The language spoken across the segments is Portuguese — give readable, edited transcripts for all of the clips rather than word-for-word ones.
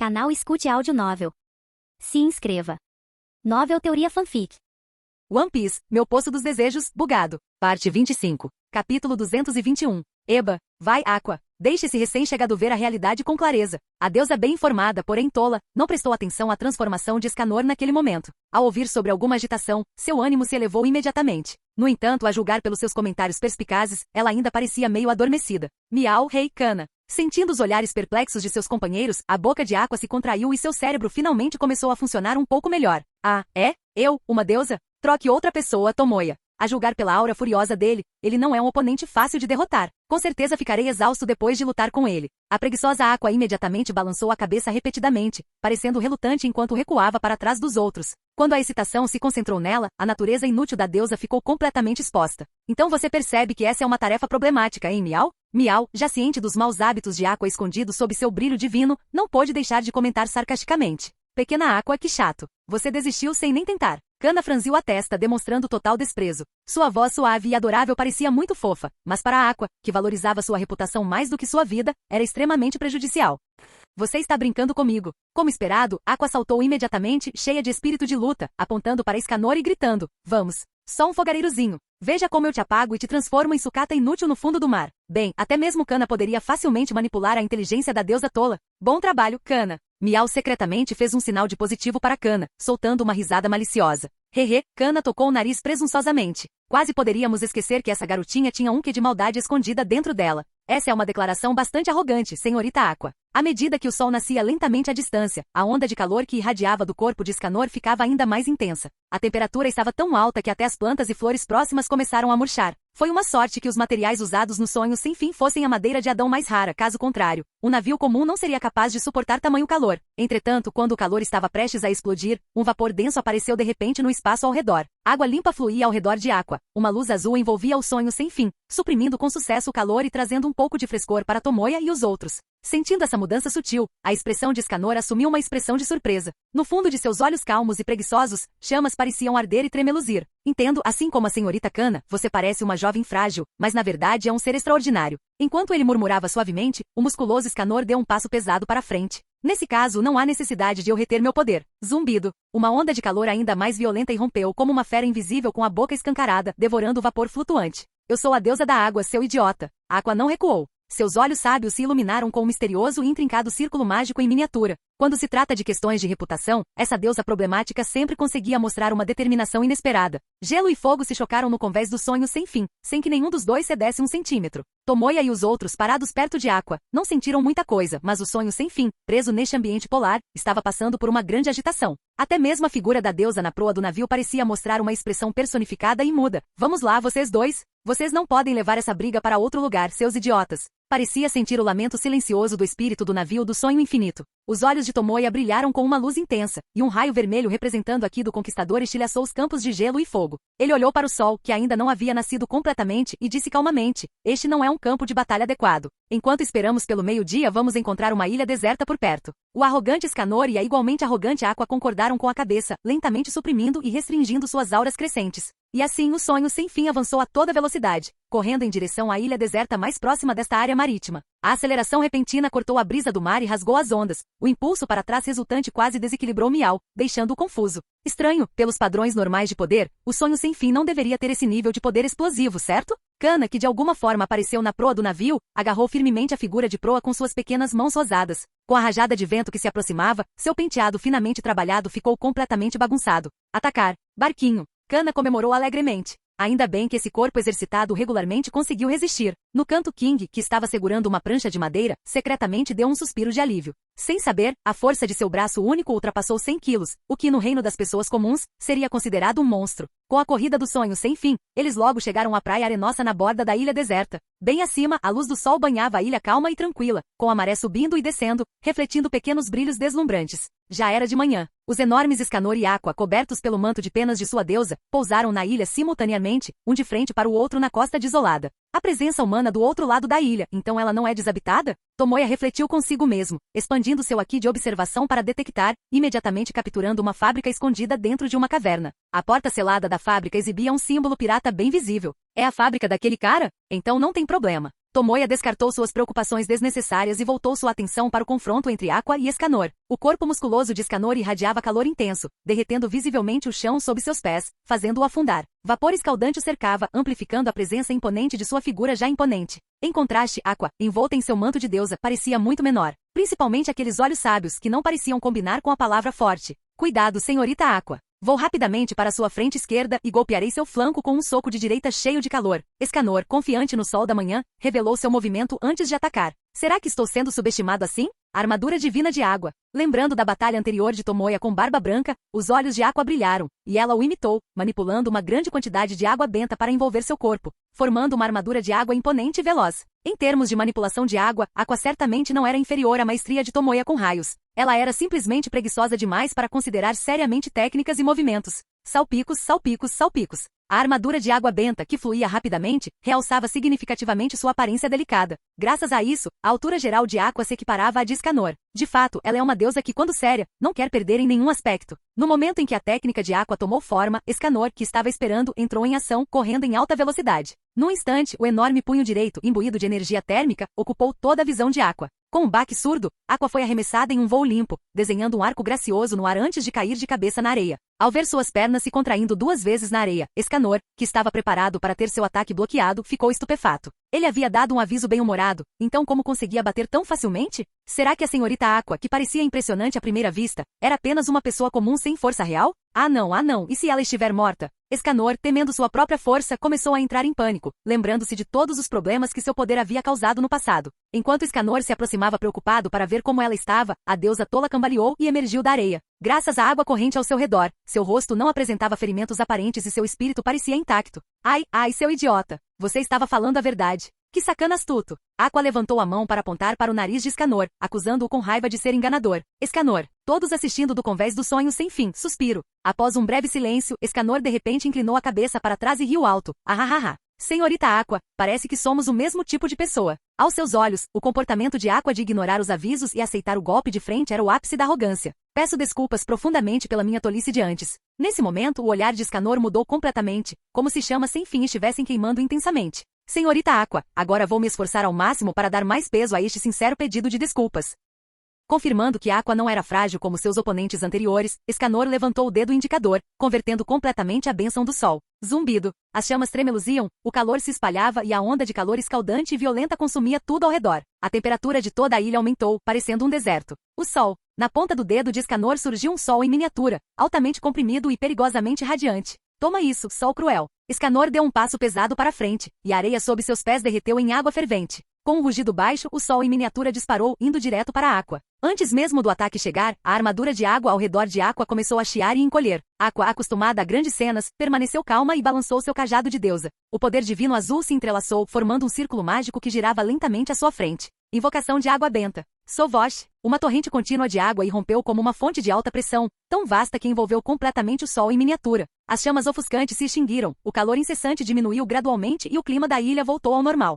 Canal Escute Áudio Novel. Se inscreva. Novel Teoria Fanfic. One Piece, Meu Poço dos Desejos, Bugado. Parte 25. Capítulo 221. Eba, vai, Aqua. Deixe esse recém-chegado ver a realidade com clareza. A deusa bem informada, porém tola, não prestou atenção à transformação de Escanor naquele momento. Ao ouvir sobre alguma agitação, seu ânimo se elevou imediatamente. No entanto, a julgar pelos seus comentários perspicazes, ela ainda parecia meio adormecida. Miau, Rei Kana. Sentindo os olhares perplexos de seus companheiros, a boca de Aqua se contraiu e seu cérebro finalmente começou a funcionar um pouco melhor. Ah, é? Eu, uma deusa? Troque outra pessoa, Tomoya. A julgar pela aura furiosa dele, ele não é um oponente fácil de derrotar. Com certeza ficarei exausto depois de lutar com ele. A preguiçosa Aqua imediatamente balançou a cabeça repetidamente, parecendo relutante enquanto recuava para trás dos outros. Quando a excitação se concentrou nela, a natureza inútil da deusa ficou completamente exposta. Então você percebe que essa é uma tarefa problemática, hein, Miau? Miau, já ciente dos maus hábitos de Aqua escondido sob seu brilho divino, não pôde deixar de comentar sarcasticamente. Pequena Aqua, que chato. Você desistiu sem nem tentar. Kana franziu a testa, demonstrando total desprezo. Sua voz suave e adorável parecia muito fofa, mas para Aqua, que valorizava sua reputação mais do que sua vida, era extremamente prejudicial. Você está brincando comigo. Como esperado, Aqua saltou imediatamente, cheia de espírito de luta, apontando para Escanor e gritando: Vamos! Só um fogareirozinho. Veja como eu te apago e te transformo em sucata inútil no fundo do mar. Bem, até mesmo Kana poderia facilmente manipular a inteligência da deusa tola. Bom trabalho, Kana. Miau secretamente fez um sinal de positivo para Kana, soltando uma risada maliciosa. Hehe, Kana tocou o nariz presunçosamente. Quase poderíamos esquecer que essa garotinha tinha um quê de maldade escondida dentro dela. Essa é uma declaração bastante arrogante, senhorita Aqua. À medida que o sol nascia lentamente à distância, a onda de calor que irradiava do corpo de Escanor ficava ainda mais intensa. A temperatura estava tão alta que até as plantas e flores próximas começaram a murchar. Foi uma sorte que os materiais usados no sonho sem fim fossem a madeira de Adão mais rara, caso contrário, um navio comum não seria capaz de suportar tamanho calor. Entretanto, quando o calor estava prestes a explodir, um vapor denso apareceu de repente no espaço ao redor. Água limpa fluía ao redor de Aqua. Uma luz azul envolvia o sonho sem fim, suprimindo com sucesso o calor e trazendo um pouco de frescor para Tomoya e os outros. Sentindo essa mudança sutil, a expressão de Escanor assumiu uma expressão de surpresa. No fundo de seus olhos calmos e preguiçosos, chamas pareciam arder e tremeluzir. Entendo, assim como a senhorita Kana, você parece uma jovem frágil, mas na verdade é um ser extraordinário. Enquanto ele murmurava suavemente, o musculoso Escanor deu um passo pesado para frente. Nesse caso, não há necessidade de eu reter meu poder. Zumbido. Uma onda de calor ainda mais violenta irrompeu como uma fera invisível com a boca escancarada, devorando o vapor flutuante. Eu sou a deusa da água, seu idiota. Aqua não recuou. Seus olhos sábios se iluminaram com um misterioso e intrincado círculo mágico em miniatura. Quando se trata de questões de reputação, essa deusa problemática sempre conseguia mostrar uma determinação inesperada. Gelo e fogo se chocaram no convés do sonho sem fim, sem que nenhum dos dois cedesse um centímetro. Tomoya e os outros, parados perto de Aqua, não sentiram muita coisa, mas o sonho sem fim, preso neste ambiente polar, estava passando por uma grande agitação. Até mesmo a figura da deusa na proa do navio parecia mostrar uma expressão personificada e muda. Vamos lá, vocês dois. Vocês não podem levar essa briga para outro lugar, seus idiotas. Parecia sentir o lamento silencioso do espírito do navio do sonho infinito. Os olhos de Tomoya brilharam com uma luz intensa, e um raio vermelho representando aqui do conquistador estilhaçou os campos de gelo e fogo. Ele olhou para o sol, que ainda não havia nascido completamente, e disse calmamente: Este não é um campo de batalha adequado. Enquanto esperamos pelo meio-dia, vamos encontrar uma ilha deserta por perto. O arrogante Escanor e a igualmente arrogante Aqua concordaram com a cabeça, lentamente suprimindo e restringindo suas auras crescentes. E assim o sonho sem fim avançou a toda velocidade, correndo em direção à ilha deserta mais próxima desta área marítima. A aceleração repentina cortou a brisa do mar e rasgou as ondas. O impulso para trás resultante quase desequilibrou Miau, deixando-o confuso. Estranho, pelos padrões normais de poder, o sonho sem fim não deveria ter esse nível de poder explosivo, certo? Kana, que de alguma forma apareceu na proa do navio, agarrou firmemente a figura de proa com suas pequenas mãos rosadas. Com a rajada de vento que se aproximava, seu penteado finamente trabalhado ficou completamente bagunçado. Atacar! Barquinho! Kana comemorou alegremente. Ainda bem que esse corpo exercitado regularmente conseguiu resistir. No canto, King, que estava segurando uma prancha de madeira, secretamente deu um suspiro de alívio. Sem saber, a força de seu braço único ultrapassou 100 quilos, o que no reino das pessoas comuns, seria considerado um monstro. Com a corrida do sonho sem fim, eles logo chegaram à praia arenosa na borda da ilha deserta. Bem acima, a luz do sol banhava a ilha calma e tranquila, com a maré subindo e descendo, refletindo pequenos brilhos deslumbrantes. Já era de manhã. Os enormes Escanor e Aqua, cobertos pelo manto de penas de sua deusa, pousaram na ilha simultaneamente, um de frente para o outro na costa desolada. A presença humana do outro lado da ilha, então ela não é desabitada? Tomoya refletiu consigo mesmo, expandindo seu aqui de observação para detectar, imediatamente capturando uma fábrica escondida dentro de uma caverna. A porta selada da fábrica exibia um símbolo pirata bem visível. É a fábrica daquele cara? Então não tem problema. Tomoya descartou suas preocupações desnecessárias e voltou sua atenção para o confronto entre Aqua e Escanor. O corpo musculoso de Escanor irradiava calor intenso, derretendo visivelmente o chão sob seus pés, fazendo-o afundar. Vapor escaldante o cercava, amplificando a presença imponente de sua figura já imponente. Em contraste, Aqua, envolta em seu manto de deusa, parecia muito menor. Principalmente aqueles olhos sábios que não pareciam combinar com a palavra forte. Cuidado, senhorita Aqua. Vou rapidamente para sua frente esquerda e golpearei seu flanco com um soco de direita cheio de calor. Escanor, confiante no sol da manhã, revelou seu movimento antes de atacar. Será que estou sendo subestimado assim? Armadura divina de água. Lembrando da batalha anterior de Tomoya com Barba Branca, os olhos de Aqua brilharam, e ela o imitou, manipulando uma grande quantidade de água benta para envolver seu corpo, formando uma armadura de água imponente e veloz. Em termos de manipulação de água, Aqua certamente não era inferior à maestria de Tomoya com raios. Ela era simplesmente preguiçosa demais para considerar seriamente técnicas e movimentos. Salpicos, salpicos, salpicos. A armadura de água benta, que fluía rapidamente, realçava significativamente sua aparência delicada. Graças a isso, a altura geral de Aqua se equiparava à de Escanor. De fato, ela é uma deusa que, quando séria, não quer perder em nenhum aspecto. No momento em que a técnica de Aqua tomou forma, Escanor, que estava esperando, entrou em ação, correndo em alta velocidade. Num instante, o enorme punho direito, imbuído de energia térmica, ocupou toda a visão de Aqua. Com um baque surdo, Aqua foi arremessada em um voo limpo, desenhando um arco gracioso no ar antes de cair de cabeça na areia. Ao ver suas pernas se contraindo 2 vezes na areia, Escanor, que estava preparado para ter seu ataque bloqueado, ficou estupefato. Ele havia dado um aviso bem-humorado, então como conseguia bater tão facilmente? Será que a senhorita Aqua, que parecia impressionante à primeira vista, era apenas uma pessoa comum sem força real? Ah não, e se ela estiver morta? Escanor, temendo sua própria força, começou a entrar em pânico, lembrando-se de todos os problemas que seu poder havia causado no passado. Enquanto Escanor se aproximava preocupado para ver como ela estava, a deusa tola cambaleou e emergiu da areia. Graças à água corrente ao seu redor, seu rosto não apresentava ferimentos aparentes e seu espírito parecia intacto. Ai, seu idiota! Você estava falando a verdade. Que sacana astuto! Aqua levantou a mão para apontar para o nariz de Escanor, acusando-o com raiva de ser enganador. Escanor, todos assistindo do convés do sonho sem fim, suspiro. Após um breve silêncio, Escanor de repente inclinou a cabeça para trás e riu alto. Ah. Senhorita Aqua, parece que somos o mesmo tipo de pessoa. Aos seus olhos, o comportamento de Aqua de ignorar os avisos e aceitar o golpe de frente era o ápice da arrogância. Peço desculpas profundamente pela minha tolice de antes. Nesse momento, o olhar de Escanor mudou completamente, como se chamas sem fim estivessem queimando intensamente. Senhorita Aqua, agora vou me esforçar ao máximo para dar mais peso a este sincero pedido de desculpas. Confirmando que Aqua não era frágil como seus oponentes anteriores, Escanor levantou o dedo indicador, convertendo completamente a bênção do sol. Zumbido. As chamas tremeluziam, o calor se espalhava e a onda de calor escaldante e violenta consumia tudo ao redor. A temperatura de toda a ilha aumentou, parecendo um deserto. O sol. Na ponta do dedo de Escanor surgiu um sol em miniatura, altamente comprimido e perigosamente radiante. Toma isso, sol cruel. Escanor deu um passo pesado para frente, e a areia sob seus pés derreteu em água fervente. Com um rugido baixo, o sol em miniatura disparou, indo direto para Aqua. Antes mesmo do ataque chegar, a armadura de água ao redor de Aqua começou a chiar e encolher. Aqua, acostumada a grandes cenas, permaneceu calma e balançou seu cajado de deusa. O poder divino azul se entrelaçou, formando um círculo mágico que girava lentamente à sua frente. Invocação de água benta. Sovosh. Uma torrente contínua de água irrompeu como uma fonte de alta pressão, tão vasta que envolveu completamente o sol em miniatura. As chamas ofuscantes se extinguiram, o calor incessante diminuiu gradualmente e o clima da ilha voltou ao normal.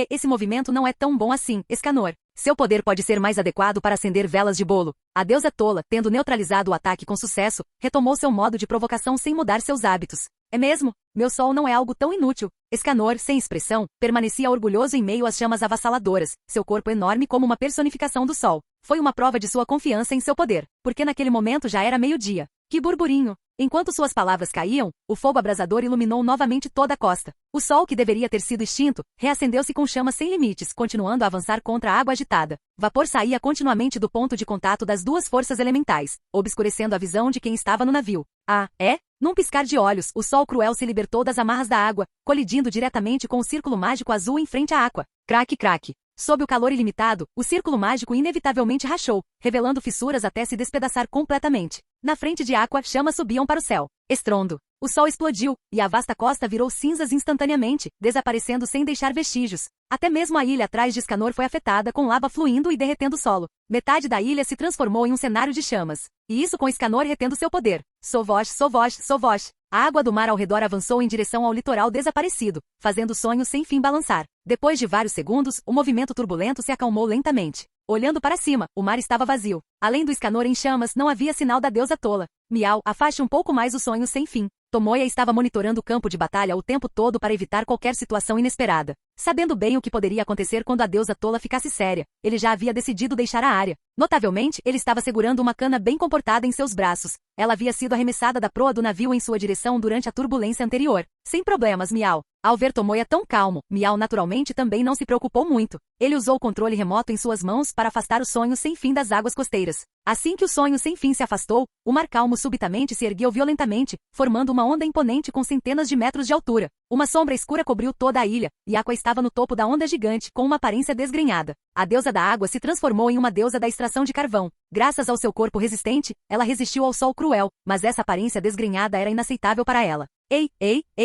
Esse movimento não é tão bom assim, Escanor. Seu poder pode ser mais adequado para acender velas de bolo. A deusa tola, tendo neutralizado o ataque com sucesso, retomou seu modo de provocação sem mudar seus hábitos. É mesmo? Meu sol não é algo tão inútil. Escanor, sem expressão, permanecia orgulhoso em meio às chamas avassaladoras, seu corpo enorme como uma personificação do sol. Foi uma prova de sua confiança em seu poder, porque naquele momento já era meio-dia. Que burburinho! Enquanto suas palavras caíam, o fogo abrasador iluminou novamente toda a costa. O sol, que deveria ter sido extinto, reacendeu-se com chamas sem limites, continuando a avançar contra a água agitada. Vapor saía continuamente do ponto de contato das duas forças elementais, obscurecendo a visão de quem estava no navio. Ah, é? Num piscar de olhos, o sol cruel se libertou das amarras da água, colidindo diretamente com o círculo mágico azul em frente à Aqua. Craque, craque. Sob o calor ilimitado, o círculo mágico inevitavelmente rachou, revelando fissuras até se despedaçar completamente. Na frente de Aqua, chamas subiam para o céu. Estrondo. O sol explodiu, e a vasta costa virou cinzas instantaneamente, desaparecendo sem deixar vestígios. Até mesmo a ilha atrás de Escanor foi afetada, com lava fluindo e derretendo o solo. Metade da ilha se transformou em um cenário de chamas. E isso com Escanor retendo seu poder. Sovosh, sovosh, sovosh. A água do mar ao redor avançou em direção ao litoral desaparecido, fazendo o sonho sem fim balançar. Depois de vários segundos, o movimento turbulento se acalmou lentamente. Olhando para cima, o mar estava vazio. Além do Escanor em chamas, não havia sinal da deusa tola. Miau, afaste um pouco mais o sonho sem fim. Tomoya estava monitorando o campo de batalha o tempo todo para evitar qualquer situação inesperada. Sabendo bem o que poderia acontecer quando a deusa tola ficasse séria, ele já havia decidido deixar a área. Notavelmente, ele estava segurando uma cana bem comportada em seus braços. Ela havia sido arremessada da proa do navio em sua direção durante a turbulência anterior. Sem problemas, Miau. Ao ver Tomoya tão calmo, Miau naturalmente também não se preocupou muito. Ele usou o controle remoto em suas mãos para afastar o sonho sem fim das águas costeiras. Assim que o sonho sem fim se afastou, o mar calmo subitamente se ergueu violentamente, formando uma onda imponente com centenas de metros de altura. Uma sombra escura cobriu toda a ilha, e Aqua estava no topo da onda gigante, com uma aparência desgrenhada. A deusa da água se transformou em uma deusa da extração de carvão. Graças ao seu corpo resistente, ela resistiu ao sol cruel, mas essa aparência desgrenhada era inaceitável para ela. Ei,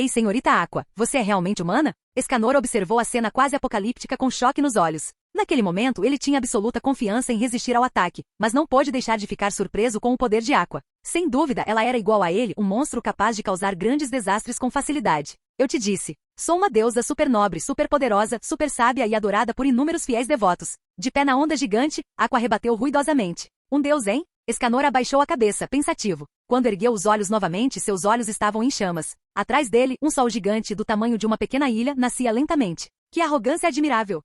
senhorita Aqua, você é realmente humana? Escanor observou a cena quase apocalíptica com choque nos olhos. Naquele momento, ele tinha absoluta confiança em resistir ao ataque, mas não pôde deixar de ficar surpreso com o poder de Aqua. Sem dúvida, ela era igual a ele, um monstro capaz de causar grandes desastres com facilidade. Eu te disse. Sou uma deusa super nobre, super poderosa, super sábia e adorada por inúmeros fiéis devotos. De pé na onda gigante, Aqua rebateu ruidosamente. Um deus, hein? Escanor abaixou a cabeça, pensativo. Quando ergueu os olhos novamente, seus olhos estavam em chamas. Atrás dele, um sol gigante do tamanho de uma pequena ilha nascia lentamente. Que arrogância admirável!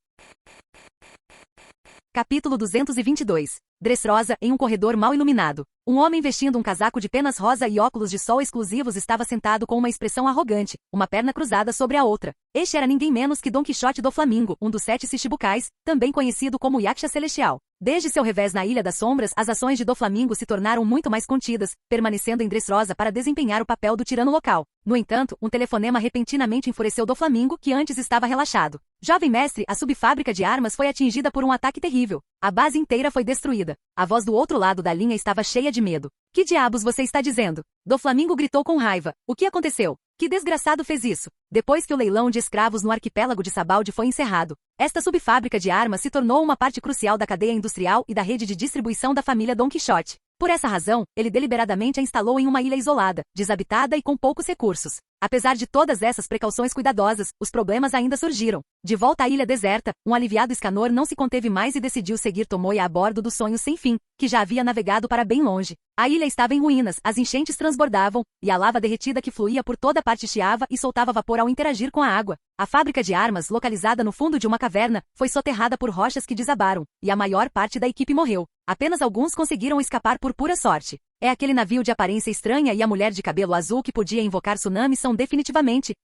Capítulo 222. Dressrosa, em um corredor mal iluminado. Um homem vestindo um casaco de penas rosa e óculos de sol exclusivos estava sentado com uma expressão arrogante, uma perna cruzada sobre a outra. Este era ninguém menos que Don Quixote do Flamingo, um dos 7 Shichibukais, também conhecido como Yaksha Celestial. Desde seu revés na Ilha das Sombras, as ações de Doflamingo se tornaram muito mais contidas, permanecendo em Dressrosa para desempenhar o papel do tirano local. No entanto, um telefonema repentinamente enfureceu Doflamingo, que antes estava relaxado. Jovem mestre, a subfábrica de armas foi atingida por um ataque terrível. A base inteira foi destruída. A voz do outro lado da linha estava cheia de medo. Que diabos você está dizendo? Doflamingo gritou com raiva. O que aconteceu? Que desgraçado fez isso? Depois que o leilão de escravos no arquipélago de Sabaldi foi encerrado, esta subfábrica de armas se tornou uma parte crucial da cadeia industrial e da rede de distribuição da família Don Quixote. Por essa razão, ele deliberadamente a instalou em uma ilha isolada, desabitada e com poucos recursos. Apesar de todas essas precauções cuidadosas, os problemas ainda surgiram. De volta à ilha deserta, um aliviado Escanor não se conteve mais e decidiu seguir Tomoya a bordo do Sonho Sem Fim, que já havia navegado para bem longe. A ilha estava em ruínas, as enchentes transbordavam, e a lava derretida que fluía por toda parte chiava e soltava vapor ao interagir com a água. A fábrica de armas, localizada no fundo de uma caverna, foi soterrada por rochas que desabaram, e a maior parte da equipe morreu. Apenas alguns conseguiram escapar por pura sorte. É aquele navio de aparência estranha e a mulher de cabelo azul que podia invocar tsunami são definitivamente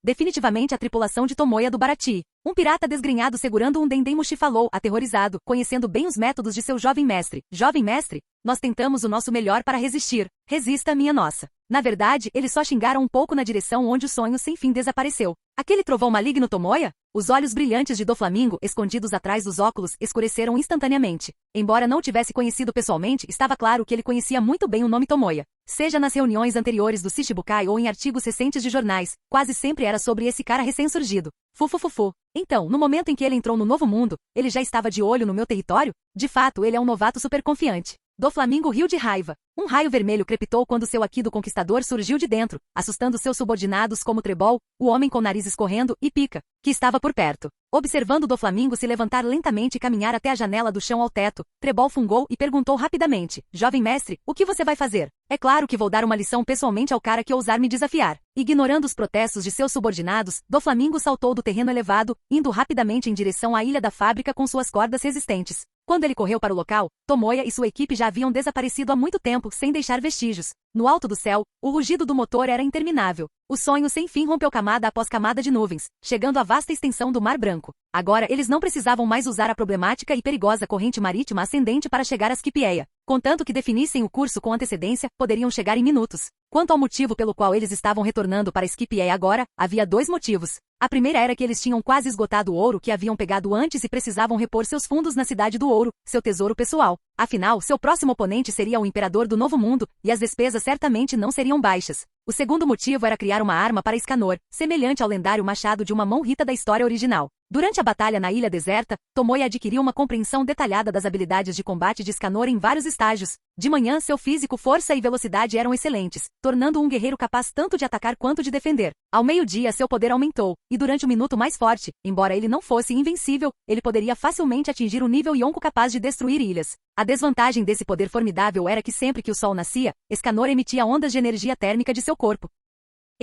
a tripulação de Tomoya do Baratie. Um pirata desgrenhado segurando um Dendemushi falou, aterrorizado, conhecendo bem os métodos de seu jovem mestre. Jovem mestre? Nós tentamos o nosso melhor para resistir. Resista, minha nossa. Na verdade, eles só xingaram um pouco na direção onde o Sonho Sem Fim desapareceu. Aquele trovão maligno Tomoya? Os olhos brilhantes de Doflamingo, escondidos atrás dos óculos, escureceram instantaneamente. Embora não tivesse conhecido pessoalmente, estava claro que ele conhecia muito bem o nome Tomoya. Seja nas reuniões anteriores do Shichibukai ou em artigos recentes de jornais, quase sempre era sobre esse cara recém-surgido. Fufufufu. Então, no momento em que ele entrou no Novo Mundo, ele já estava de olho no meu território? De fato, ele é um novato super confiante. Doflamingo riu de raiva. Um raio vermelho crepitou quando seu Akido Conquistador surgiu de dentro, assustando seus subordinados como Trebol, o homem com nariz escorrendo, e Pica, que estava por perto. Observando Doflamingo se levantar lentamente e caminhar até a janela do chão ao teto, Trebol fungou e perguntou rapidamente, Jovem mestre, o que você vai fazer? É claro que vou dar uma lição pessoalmente ao cara que ousar me desafiar. Ignorando os protestos de seus subordinados, Doflamingo saltou do terreno elevado, indo rapidamente em direção à ilha da fábrica com suas cordas resistentes. Quando ele correu para o local, Tomoya e sua equipe já haviam desaparecido há muito tempo, sem deixar vestígios. No alto do céu, o rugido do motor era interminável. O Sonho Sem Fim rompeu camada após camada de nuvens, chegando à vasta extensão do Mar Branco. Agora eles não precisavam mais usar a problemática e perigosa corrente marítima ascendente para chegar a Scipieia. Contanto que definissem o curso com antecedência, poderiam chegar em minutos. Quanto ao motivo pelo qual eles estavam retornando para Scipieia agora, havia 2 motivos. A primeira era que eles tinham quase esgotado o ouro que haviam pegado antes e precisavam repor seus fundos na Cidade do Ouro, seu tesouro pessoal. Afinal, seu próximo oponente seria o Imperador do Novo Mundo, e as despesas certamente não seriam baixas. O segundo motivo era criar uma arma para Escanor, semelhante ao lendário machado de uma mão Rita da história original. Durante a batalha na Ilha Deserta, Tomoya adquiriu uma compreensão detalhada das habilidades de combate de Escanor em vários estágios. De manhã, seu físico, força e velocidade eram excelentes, tornando um guerreiro capaz tanto de atacar quanto de defender. Ao meio-dia, seu poder aumentou, e durante o minuto mais forte, embora ele não fosse invencível, ele poderia facilmente atingir o nível Yonko capaz de destruir ilhas. A desvantagem desse poder formidável era que sempre que o sol nascia, Escanor emitia ondas de energia térmica de seu corpo.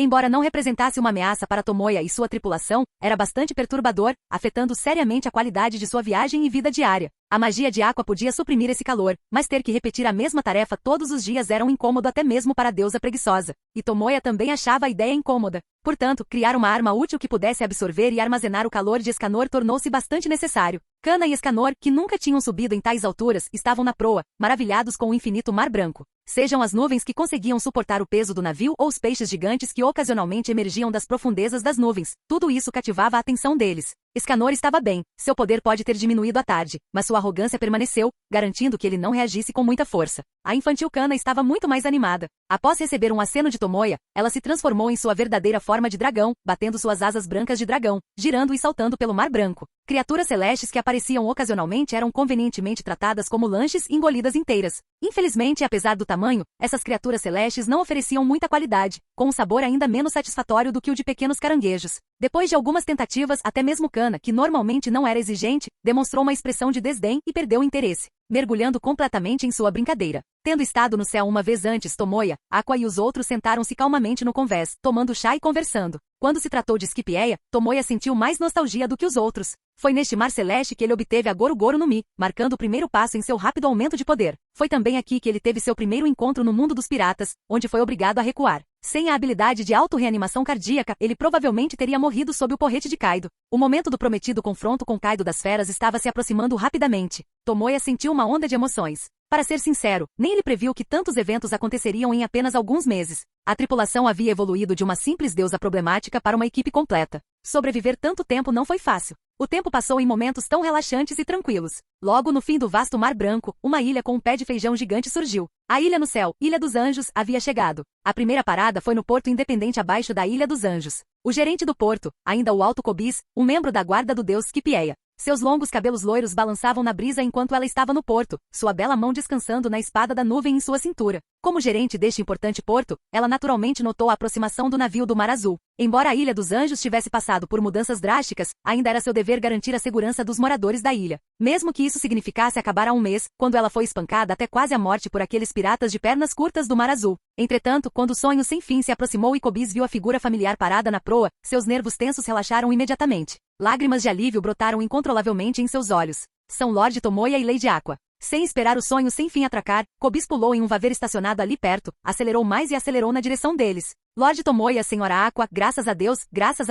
Embora não representasse uma ameaça para Tomoya e sua tripulação, era bastante perturbador, afetando seriamente a qualidade de sua viagem e vida diária. A magia de Aqua podia suprimir esse calor, mas ter que repetir a mesma tarefa todos os dias era um incômodo até mesmo para a deusa preguiçosa. E Tomoya também achava a ideia incômoda. Portanto, criar uma arma útil que pudesse absorver e armazenar o calor de Escanor tornou-se bastante necessário. Kana e Escanor, que nunca tinham subido em tais alturas, estavam na proa, maravilhados com o infinito mar branco. Sejam as nuvens que conseguiam suportar o peso do navio ou os peixes gigantes que ocasionalmente emergiam das profundezas das nuvens, tudo isso cativava a atenção deles. Escanor estava bem, seu poder pode ter diminuído à tarde, mas sua arrogância permaneceu, garantindo que ele não reagisse com muita força. A infantil Kana estava muito mais animada. Após receber um aceno de Tomoya, ela se transformou em sua verdadeira forma de dragão, batendo suas asas brancas de dragão, girando e saltando pelo mar branco. Criaturas celestes que apareciam ocasionalmente eram convenientemente tratadas como lanches e engolidas inteiras. Infelizmente, apesar do tamanho, essas criaturas celestes não ofereciam muita qualidade, com um sabor ainda menos satisfatório do que o de pequenos caranguejos. Depois de algumas tentativas, até mesmo Kana, que normalmente não era exigente, demonstrou uma expressão de desdém e perdeu o interesse, mergulhando completamente em sua brincadeira. Tendo estado no céu uma vez antes, Tomoya, Aqua e os outros sentaram-se calmamente no convés, tomando chá e conversando. Quando se tratou de Scipieia, Tomoya sentiu mais nostalgia do que os outros. Foi neste mar celeste que ele obteve a Goru-Goru no Mi, marcando o primeiro passo em seu rápido aumento de poder. Foi também aqui que ele teve seu primeiro encontro no mundo dos piratas, onde foi obrigado a recuar. Sem a habilidade de auto-reanimação cardíaca, ele provavelmente teria morrido sob o porrete de Kaido. O momento do prometido confronto com Kaido das Feras estava se aproximando rapidamente. Tomoya sentiu uma onda de emoções. Para ser sincero, nem ele previu que tantos eventos aconteceriam em apenas alguns meses. A tripulação havia evoluído de uma simples deusa problemática para uma equipe completa. Sobreviver tanto tempo não foi fácil. O tempo passou em momentos tão relaxantes e tranquilos. Logo no fim do vasto Mar Branco, uma ilha com um pé de feijão gigante surgiu. A Ilha no Céu, Ilha dos Anjos, havia chegado. A primeira parada foi no porto independente abaixo da Ilha dos Anjos. O gerente do porto, ainda o Alto Cobis, um membro da guarda do deus Scipieia. Seus longos cabelos loiros balançavam na brisa enquanto ela estava no porto, sua bela mão descansando na espada da nuvem em sua cintura. Como gerente deste importante porto, ela naturalmente notou a aproximação do navio do Mar Azul. Embora a Ilha dos Anjos tivesse passado por mudanças drásticas, ainda era seu dever garantir a segurança dos moradores da ilha. Mesmo que isso significasse acabar a um mês, quando ela foi espancada até quase a morte por aqueles piratas de pernas curtas do Mar Azul. Entretanto, quando o sonho sem fim se aproximou e Cobis viu a figura familiar parada na proa, seus nervos tensos relaxaram imediatamente. Lágrimas de alívio brotaram incontrolavelmente em seus olhos. São Lorde Tomoya e Lady Aqua. Sem esperar o sonho sem fim atracar, Cobis pulou em um vaver estacionado ali perto, acelerou mais e acelerou na direção deles. Lorde Tomoya, Senhora Aqua, graças a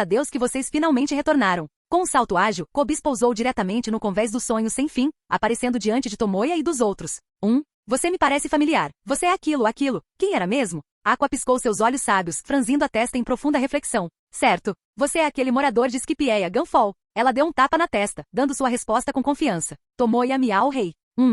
Deus que vocês finalmente retornaram. Com um salto ágil, Cobis pousou diretamente no convés do sonho sem fim, aparecendo diante de Tomoya e dos outros. Você me parece familiar. Você é aquilo. Quem era mesmo? Aqua piscou seus olhos sábios, franzindo a testa em profunda reflexão. Certo. Você é aquele morador de Scipieia, Gunfall. Ela deu um tapa na testa, dando sua resposta com confiança. Tomoya Miao Rei.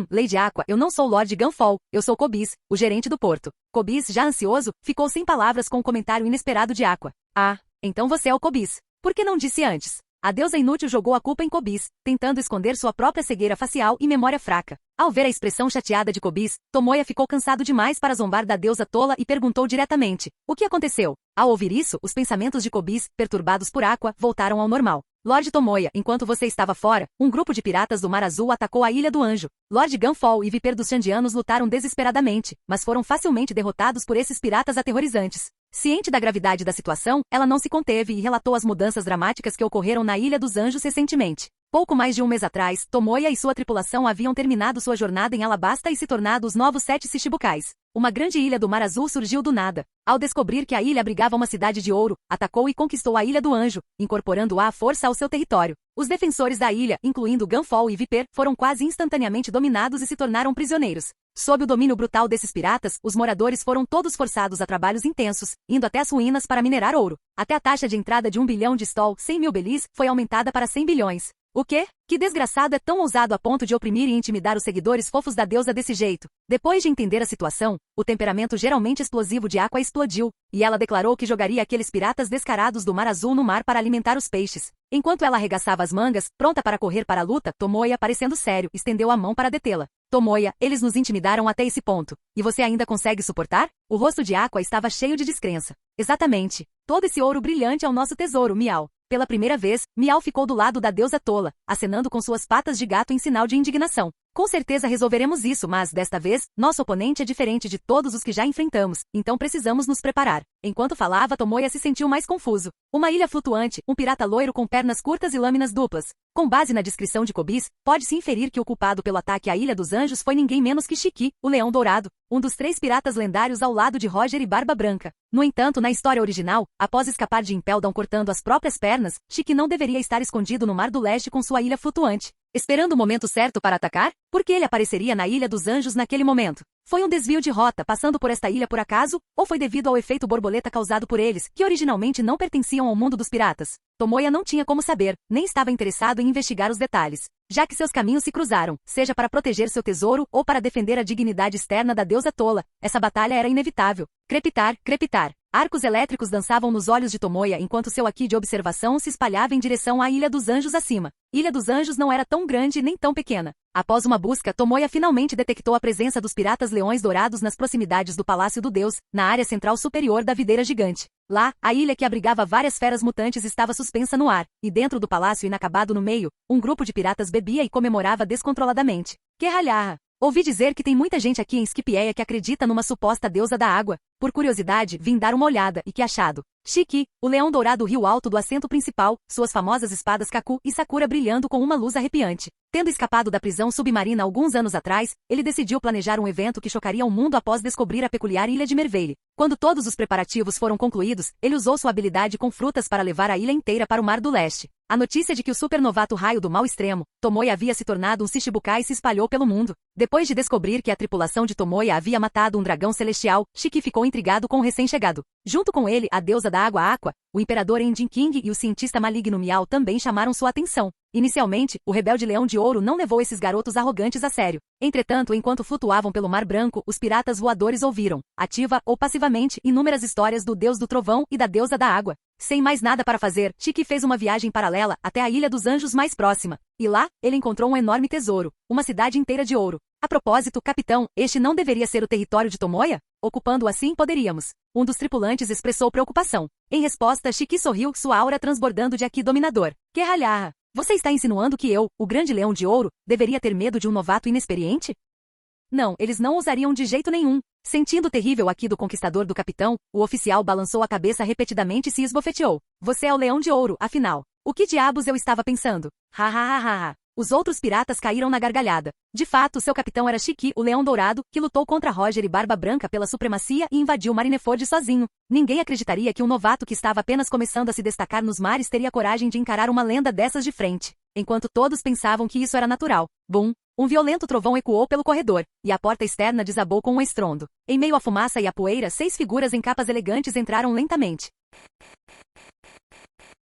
Lady Aqua, eu não sou Lord Gunfall, eu sou Cobis, o gerente do porto. Cobis, já ansioso, ficou sem palavras com o comentário inesperado de Aqua. Ah, então você é o Cobis. Por que não disse antes? A deusa inútil jogou a culpa em Cobis, tentando esconder sua própria cegueira facial e memória fraca. Ao ver a expressão chateada de Cobis, Tomoya ficou cansado demais para zombar da deusa tola e perguntou diretamente: o que aconteceu? Ao ouvir isso, os pensamentos de Cobis, perturbados por Aqua, voltaram ao normal. Lorde Tomoya, enquanto você estava fora, um grupo de piratas do Mar Azul atacou a Ilha do Anjo. Lord Gunfall e Viper dos Xandianos lutaram desesperadamente, mas foram facilmente derrotados por esses piratas aterrorizantes. Ciente da gravidade da situação, ela não se conteve e relatou as mudanças dramáticas que ocorreram na Ilha dos Anjos recentemente. Pouco mais de um mês atrás, Tomoya e sua tripulação haviam terminado sua jornada em Alabasta e se tornado os novos 7 Shichibukais. Uma grande ilha do Mar Azul surgiu do nada. Ao descobrir que a ilha abrigava uma cidade de ouro, atacou e conquistou a Ilha do Anjo, incorporando-a à força ao seu território. Os defensores da ilha, incluindo Gunfall e Viper, foram quase instantaneamente dominados e se tornaram prisioneiros. Sob o domínio brutal desses piratas, os moradores foram todos forçados a trabalhos intensos, indo até as ruínas para minerar ouro. Até a taxa de entrada de 1 bilhão de stol, 100 mil belis, foi aumentada para 100 bilhões. O quê? Que desgraçado é tão ousado a ponto de oprimir e intimidar os seguidores fofos da deusa desse jeito? Depois de entender a situação, o temperamento geralmente explosivo de Aqua explodiu, e ela declarou que jogaria aqueles piratas descarados do Mar Azul no mar para alimentar os peixes. Enquanto ela arregaçava as mangas, pronta para correr para a luta, Tomoya, parecendo sério, estendeu a mão para detê-la. Tomoya, eles nos intimidaram até esse ponto. E você ainda consegue suportar? O rosto de Aqua estava cheio de descrença. Exatamente. Todo esse ouro brilhante é o nosso tesouro, Miau. Pela primeira vez, Miau ficou do lado da deusa tola, acenando com suas patas de gato em sinal de indignação. Com certeza resolveremos isso, mas, desta vez, nosso oponente é diferente de todos os que já enfrentamos, então precisamos nos preparar. Enquanto falava, Tomoya se sentiu mais confuso. Uma ilha flutuante, um pirata loiro com pernas curtas e lâminas duplas. Com base na descrição de Kobis, pode-se inferir que o culpado pelo ataque à Ilha dos Anjos foi ninguém menos que Shiki, o Leão Dourado, um dos 3 piratas lendários ao lado de Roger e Barba Branca. No entanto, na história original, após escapar de Impel Down cortando as próprias pernas, Shiki não deveria estar escondido no Mar do Leste com sua ilha flutuante, esperando o momento certo para atacar? Por que ele apareceria na Ilha dos Anjos naquele momento? Foi um desvio de rota passando por esta ilha por acaso, ou foi devido ao efeito borboleta causado por eles, que originalmente não pertenciam ao mundo dos piratas? Tomoya não tinha como saber, nem estava interessado em investigar os detalhes, já que seus caminhos se cruzaram, seja para proteger seu tesouro ou para defender a dignidade externa da deusa tola. Essa batalha era inevitável. Crepitar, crepitar. Arcos elétricos dançavam nos olhos de Tomoya enquanto seu haki de observação se espalhava em direção à Ilha dos Anjos acima. Ilha dos Anjos não era tão grande nem tão pequena. Após uma busca, Tomoya finalmente detectou a presença dos piratas leões dourados nas proximidades do Palácio do Deus, na área central superior da videira gigante. Lá, a ilha que abrigava várias feras mutantes estava suspensa no ar, e dentro do palácio inacabado no meio, um grupo de piratas bebia e comemorava descontroladamente. Que ralharra! Ouvi dizer que tem muita gente aqui em Skipieia que acredita numa suposta deusa da água. Por curiosidade, vim dar uma olhada, e que achado. Shiki, o leão dourado riu alto do assento principal, suas famosas espadas Kaku e Sakura brilhando com uma luz arrepiante. Tendo escapado da prisão submarina alguns anos atrás, ele decidiu planejar um evento que chocaria o mundo após descobrir a peculiar ilha de Merveille. Quando todos os preparativos foram concluídos, ele usou sua habilidade com frutas para levar a ilha inteira para o Mar do Leste. A notícia de que o supernovato Raio do Mal Extremo, Tomoya havia se tornado um Shichibukai se espalhou pelo mundo. Depois de descobrir que a tripulação de Tomoya havia matado um dragão celestial, Shiki ficou intrigado com o recém-chegado. Junto com ele, a deusa da água Aqua, o imperador Enjin King e o cientista maligno Miao também chamaram sua atenção. Inicialmente, o rebelde Leão de Ouro não levou esses garotos arrogantes a sério. Entretanto, enquanto flutuavam pelo Mar Branco, os piratas voadores ouviram, ativa ou passivamente, inúmeras histórias do deus do trovão e da deusa da água. Sem mais nada para fazer, Shiki fez uma viagem paralela até a Ilha dos Anjos mais próxima. E lá, ele encontrou um enorme tesouro, uma cidade inteira de ouro. A propósito, capitão, este não deveria ser o território de Tomoya? Ocupando-o assim poderíamos. Um dos tripulantes expressou preocupação. Em resposta, Shiki sorriu, sua aura transbordando de haki dominador. Que ralharra! Você está insinuando que eu, o grande leão de ouro, deveria ter medo de um novato inexperiente? Não, eles não ousariam de jeito nenhum. Sentindo o terrível haki do conquistador do capitão, o oficial balançou a cabeça repetidamente e se esbofeteou. Você é o leão de ouro, afinal. O que diabos eu estava pensando? Ha ha ha ha ha. Os outros piratas caíram na gargalhada. De fato, seu capitão era Shiki, o Leão Dourado, que lutou contra Roger e Barba Branca pela supremacia e invadiu Marineford sozinho. Ninguém acreditaria que um novato que estava apenas começando a se destacar nos mares teria coragem de encarar uma lenda dessas de frente. Enquanto todos pensavam que isso era natural. Bum! Um violento trovão ecoou pelo corredor, e a porta externa desabou com um estrondo. Em meio à fumaça e à poeira, 6 figuras em capas elegantes entraram lentamente.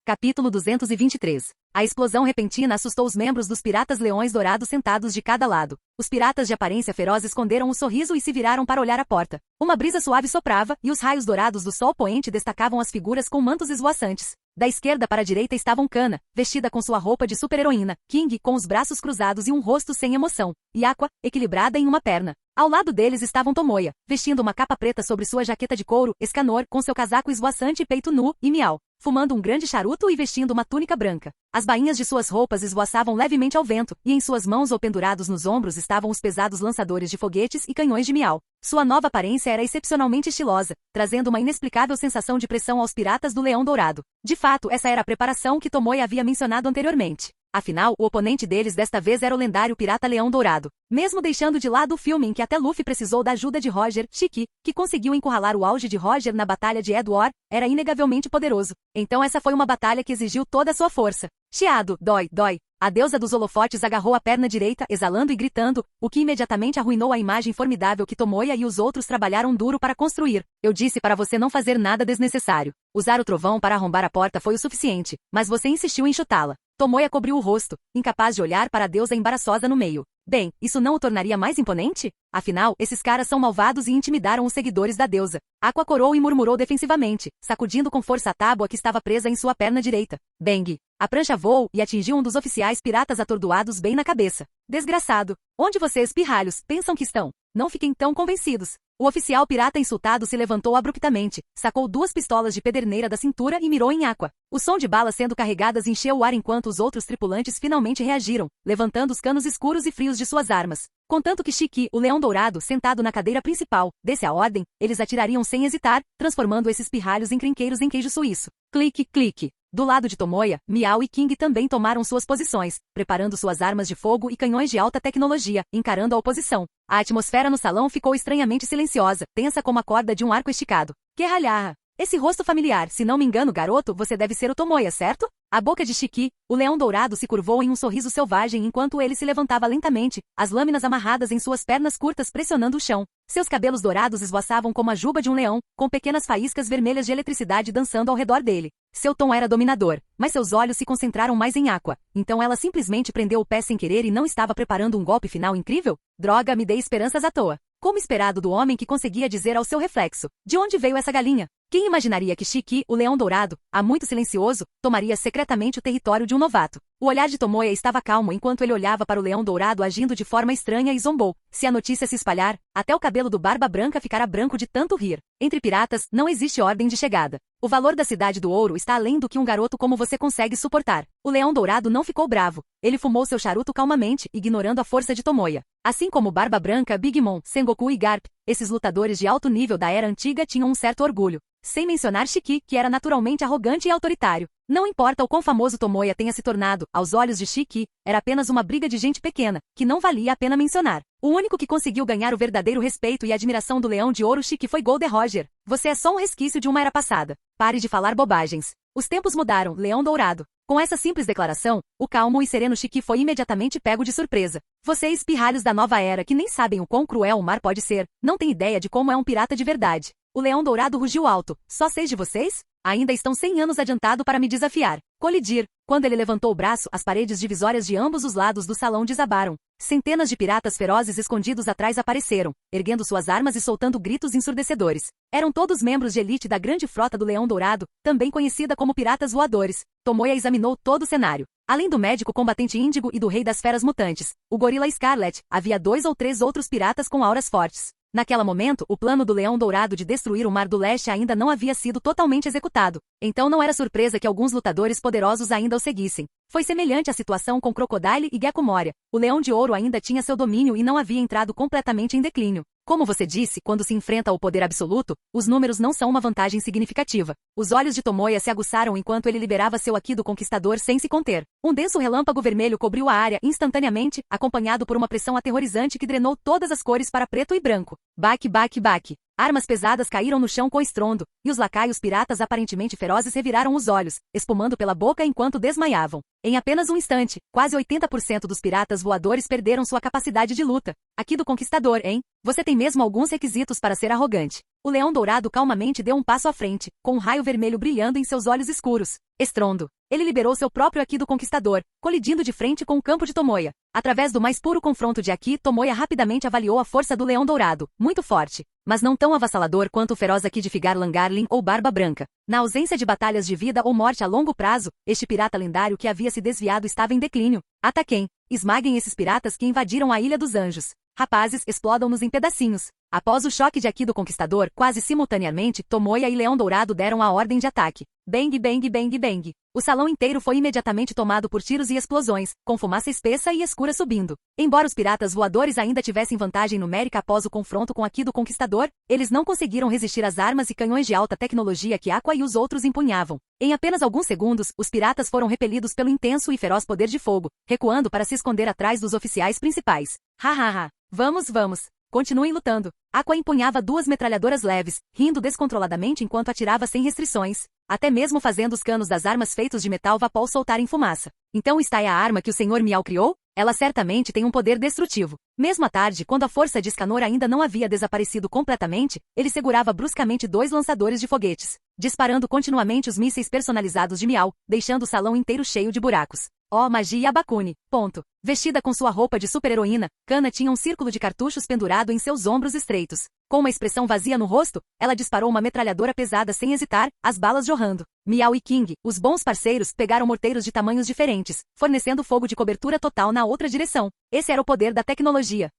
Capítulo 223. A explosão repentina assustou os membros dos piratas leões dourados sentados de cada lado. Os piratas de aparência feroz esconderam o sorriso e se viraram para olhar a porta. Uma brisa suave soprava, e os raios dourados do sol poente destacavam as figuras com mantos esvoaçantes. Da esquerda para a direita estavam Kana, vestida com sua roupa de super-heroína, King, com os braços cruzados e um rosto sem emoção, e Aqua, equilibrada em uma perna. Ao lado deles estavam Tomoya, vestindo uma capa preta sobre sua jaqueta de couro, Escanor, com seu casaco esvoaçante e peito nu, e Miau, fumando um grande charuto e vestindo uma túnica branca. As bainhas de suas roupas esvoaçavam levemente ao vento, e em suas mãos ou pendurados nos ombros estavam os pesados lançadores de foguetes e canhões de Miau. Sua nova aparência era excepcionalmente estilosa, trazendo uma inexplicável sensação de pressão aos piratas do Leão Dourado. De fato, essa era a preparação que Tomoya havia mencionado anteriormente. Afinal, o oponente deles desta vez era o lendário pirata Leão Dourado. Mesmo deixando de lado o filme em que até Luffy precisou da ajuda de Roger, Shiki, que conseguiu encurralar o auge de Roger na batalha de Edward, era inegavelmente poderoso. Então essa foi uma batalha que exigiu toda a sua força. Chiado, dói, dói. A deusa dos holofotes agarrou a perna direita, exalando e gritando, o que imediatamente arruinou a imagem formidável que Tomoya e os outros trabalharam duro para construir. Eu disse para você não fazer nada desnecessário. Usar o trovão para arrombar a porta foi o suficiente, mas você insistiu em chutá-la. Tomoya cobriu o rosto, incapaz de olhar para a deusa embaraçosa no meio. Bem, isso não o tornaria mais imponente? Afinal, esses caras são malvados e intimidaram os seguidores da deusa. Aqua corou e murmurou defensivamente, sacudindo com força a tábua que estava presa em sua perna direita. Bang! A prancha voou e atingiu um dos oficiais piratas atordoados bem na cabeça. Desgraçado! Onde vocês, pirralhos, pensam que estão? Não fiquem tão convencidos. O oficial pirata insultado se levantou abruptamente, sacou 2 pistolas de pederneira da cintura e mirou em Aqua. O som de balas sendo carregadas encheu o ar enquanto os outros tripulantes finalmente reagiram, levantando os canos escuros e frios de suas armas. Contanto que Shiki, o leão dourado, sentado na cadeira principal, desse a ordem, eles atirariam sem hesitar, transformando esses pirralhos encrenqueiros em queijo suíço. Clique, clique. Do lado de Tomoya, Miao e King também tomaram suas posições, preparando suas armas de fogo e canhões de alta tecnologia, encarando a oposição. A atmosfera no salão ficou estranhamente silenciosa, tensa como a corda de um arco esticado. Que ralharra! Esse rosto familiar, se não me engano, garoto, você deve ser o Tomoya, certo? A boca de Shiki, o leão dourado, se curvou em um sorriso selvagem enquanto ele se levantava lentamente, as lâminas amarradas em suas pernas curtas pressionando o chão. Seus cabelos dourados esvoaçavam como a juba de um leão, com pequenas faíscas vermelhas de eletricidade dançando ao redor dele. Seu tom era dominador, mas seus olhos se concentraram mais em Aqua. Então ela simplesmente prendeu o pé sem querer e não estava preparando um golpe final incrível? Droga, me dei esperanças à toa. Como esperado do homem que conseguia dizer ao seu reflexo: de onde veio essa galinha? Quem imaginaria que Shiki, o leão dourado, há muito silencioso, tomaria secretamente o território de um novato? O olhar de Tomoya estava calmo enquanto ele olhava para o leão dourado agindo de forma estranha e zombou. Se a notícia se espalhar, até o cabelo do Barba Branca ficará branco de tanto rir. Entre piratas, não existe ordem de chegada. O valor da Cidade do Ouro está além do que um garoto como você consegue suportar. O leão dourado não ficou bravo. Ele fumou seu charuto calmamente, ignorando a força de Tomoya. Assim como Barba Branca, Big Mom, Sengoku e Garp, esses lutadores de alto nível da era antiga tinham um certo orgulho. Sem mencionar Shiki, que era naturalmente arrogante e autoritário. Não importa o quão famoso Tomoya tenha se tornado, aos olhos de Shiki, era apenas uma briga de gente pequena, que não valia a pena mencionar. O único que conseguiu ganhar o verdadeiro respeito e admiração do Leão de Ouro Shiki foi Golden Roger. Você é só um resquício de uma era passada. Pare de falar bobagens. Os tempos mudaram, Leão Dourado. Com essa simples declaração, o calmo e sereno Shiki foi imediatamente pego de surpresa. Vocês, pirralhos da nova era que nem sabem o quão cruel o mar pode ser, não têm ideia de como é um pirata de verdade. O leão dourado rugiu alto. Só 6 de vocês? Ainda estão 100 anos adiantado para me desafiar. Colidir. Quando ele levantou o braço, as paredes divisórias de ambos os lados do salão desabaram. Centenas de piratas ferozes escondidos atrás apareceram, erguendo suas armas e soltando gritos ensurdecedores. Eram todos membros de elite da grande frota do Leão Dourado, também conhecida como piratas voadores. Tomoya examinou todo o cenário. Além do médico combatente Índigo e do rei das feras mutantes, o gorila Scarlet, havia 2 ou 3 outros piratas com auras fortes. Naquele momento, o plano do Leão Dourado de destruir o Mar do Leste ainda não havia sido totalmente executado. Então não era surpresa que alguns lutadores poderosos ainda o seguissem. Foi semelhante à situação com Crocodile e Gecko Moria. O Leão de Ouro ainda tinha seu domínio e não havia entrado completamente em declínio. Como você disse, quando se enfrenta ao poder absoluto, os números não são uma vantagem significativa. Os olhos de Tomoya se aguçaram enquanto ele liberava seu Haki do Conquistador sem se conter. Um denso relâmpago vermelho cobriu a área instantaneamente, acompanhado por uma pressão aterrorizante que drenou todas as cores para preto e branco. Baque, baque, baque. Armas pesadas caíram no chão com estrondo, e os lacaios piratas aparentemente ferozes reviraram os olhos, espumando pela boca enquanto desmaiavam. Em apenas um instante, quase 80% dos piratas voadores perderam sua capacidade de luta. Haki do Conquistador, hein? Você tem mesmo alguns requisitos para ser arrogante. O Leão Dourado calmamente deu um passo à frente, com um raio vermelho brilhando em seus olhos escuros. Estrondo. Ele liberou seu próprio Haki do Conquistador, colidindo de frente com o campo de Tomoya. Através do mais puro confronto de Haki, Tomoya rapidamente avaliou a força do Leão Dourado, muito forte, mas não tão avassalador quanto o feroz Haki de Figar Langarlin ou Barba Branca. Na ausência de batalhas de vida ou morte a longo prazo, este pirata lendário que havia se desviado estava em declínio. Ataquem! Esmaguem esses piratas que invadiram a Ilha dos Anjos. Rapazes, explodam-nos em pedacinhos. Após o choque de Haki do Conquistador, quase simultaneamente, Tomoya e Leão Dourado deram a ordem de ataque. Bang, bang, bang, bang. O salão inteiro foi imediatamente tomado por tiros e explosões, com fumaça espessa e escura subindo. Embora os piratas voadores ainda tivessem vantagem numérica após o confronto com Haki do Conquistador, eles não conseguiram resistir às armas e canhões de alta tecnologia que Aqua e os outros empunhavam. Em apenas alguns segundos, os piratas foram repelidos pelo intenso e feroz poder de fogo, recuando para se esconder atrás dos oficiais principais. Ha. Vamos, vamos. Continuem lutando. Aqua empunhava 2 metralhadoras leves, rindo descontroladamente enquanto atirava sem restrições, até mesmo fazendo os canos das armas feitos de metal vapor soltarem fumaça. Então está aí a arma que o Sr. Miao criou? Ela certamente tem um poder destrutivo. Mesmo à tarde, quando a força de Escanor ainda não havia desaparecido completamente, ele segurava bruscamente 2 lançadores de foguetes, disparando continuamente os mísseis personalizados de Miao, deixando o salão inteiro cheio de buracos. Oh, magia Bakuni. Ponto. Vestida com sua roupa de super-heroína, Kana tinha um círculo de cartuchos pendurado em seus ombros estreitos. Com uma expressão vazia no rosto, ela disparou uma metralhadora pesada sem hesitar, as balas jorrando. Miao e King, os bons parceiros, pegaram morteiros de tamanhos diferentes, fornecendo fogo de cobertura total na outra direção. Esse era o poder da tecnologia.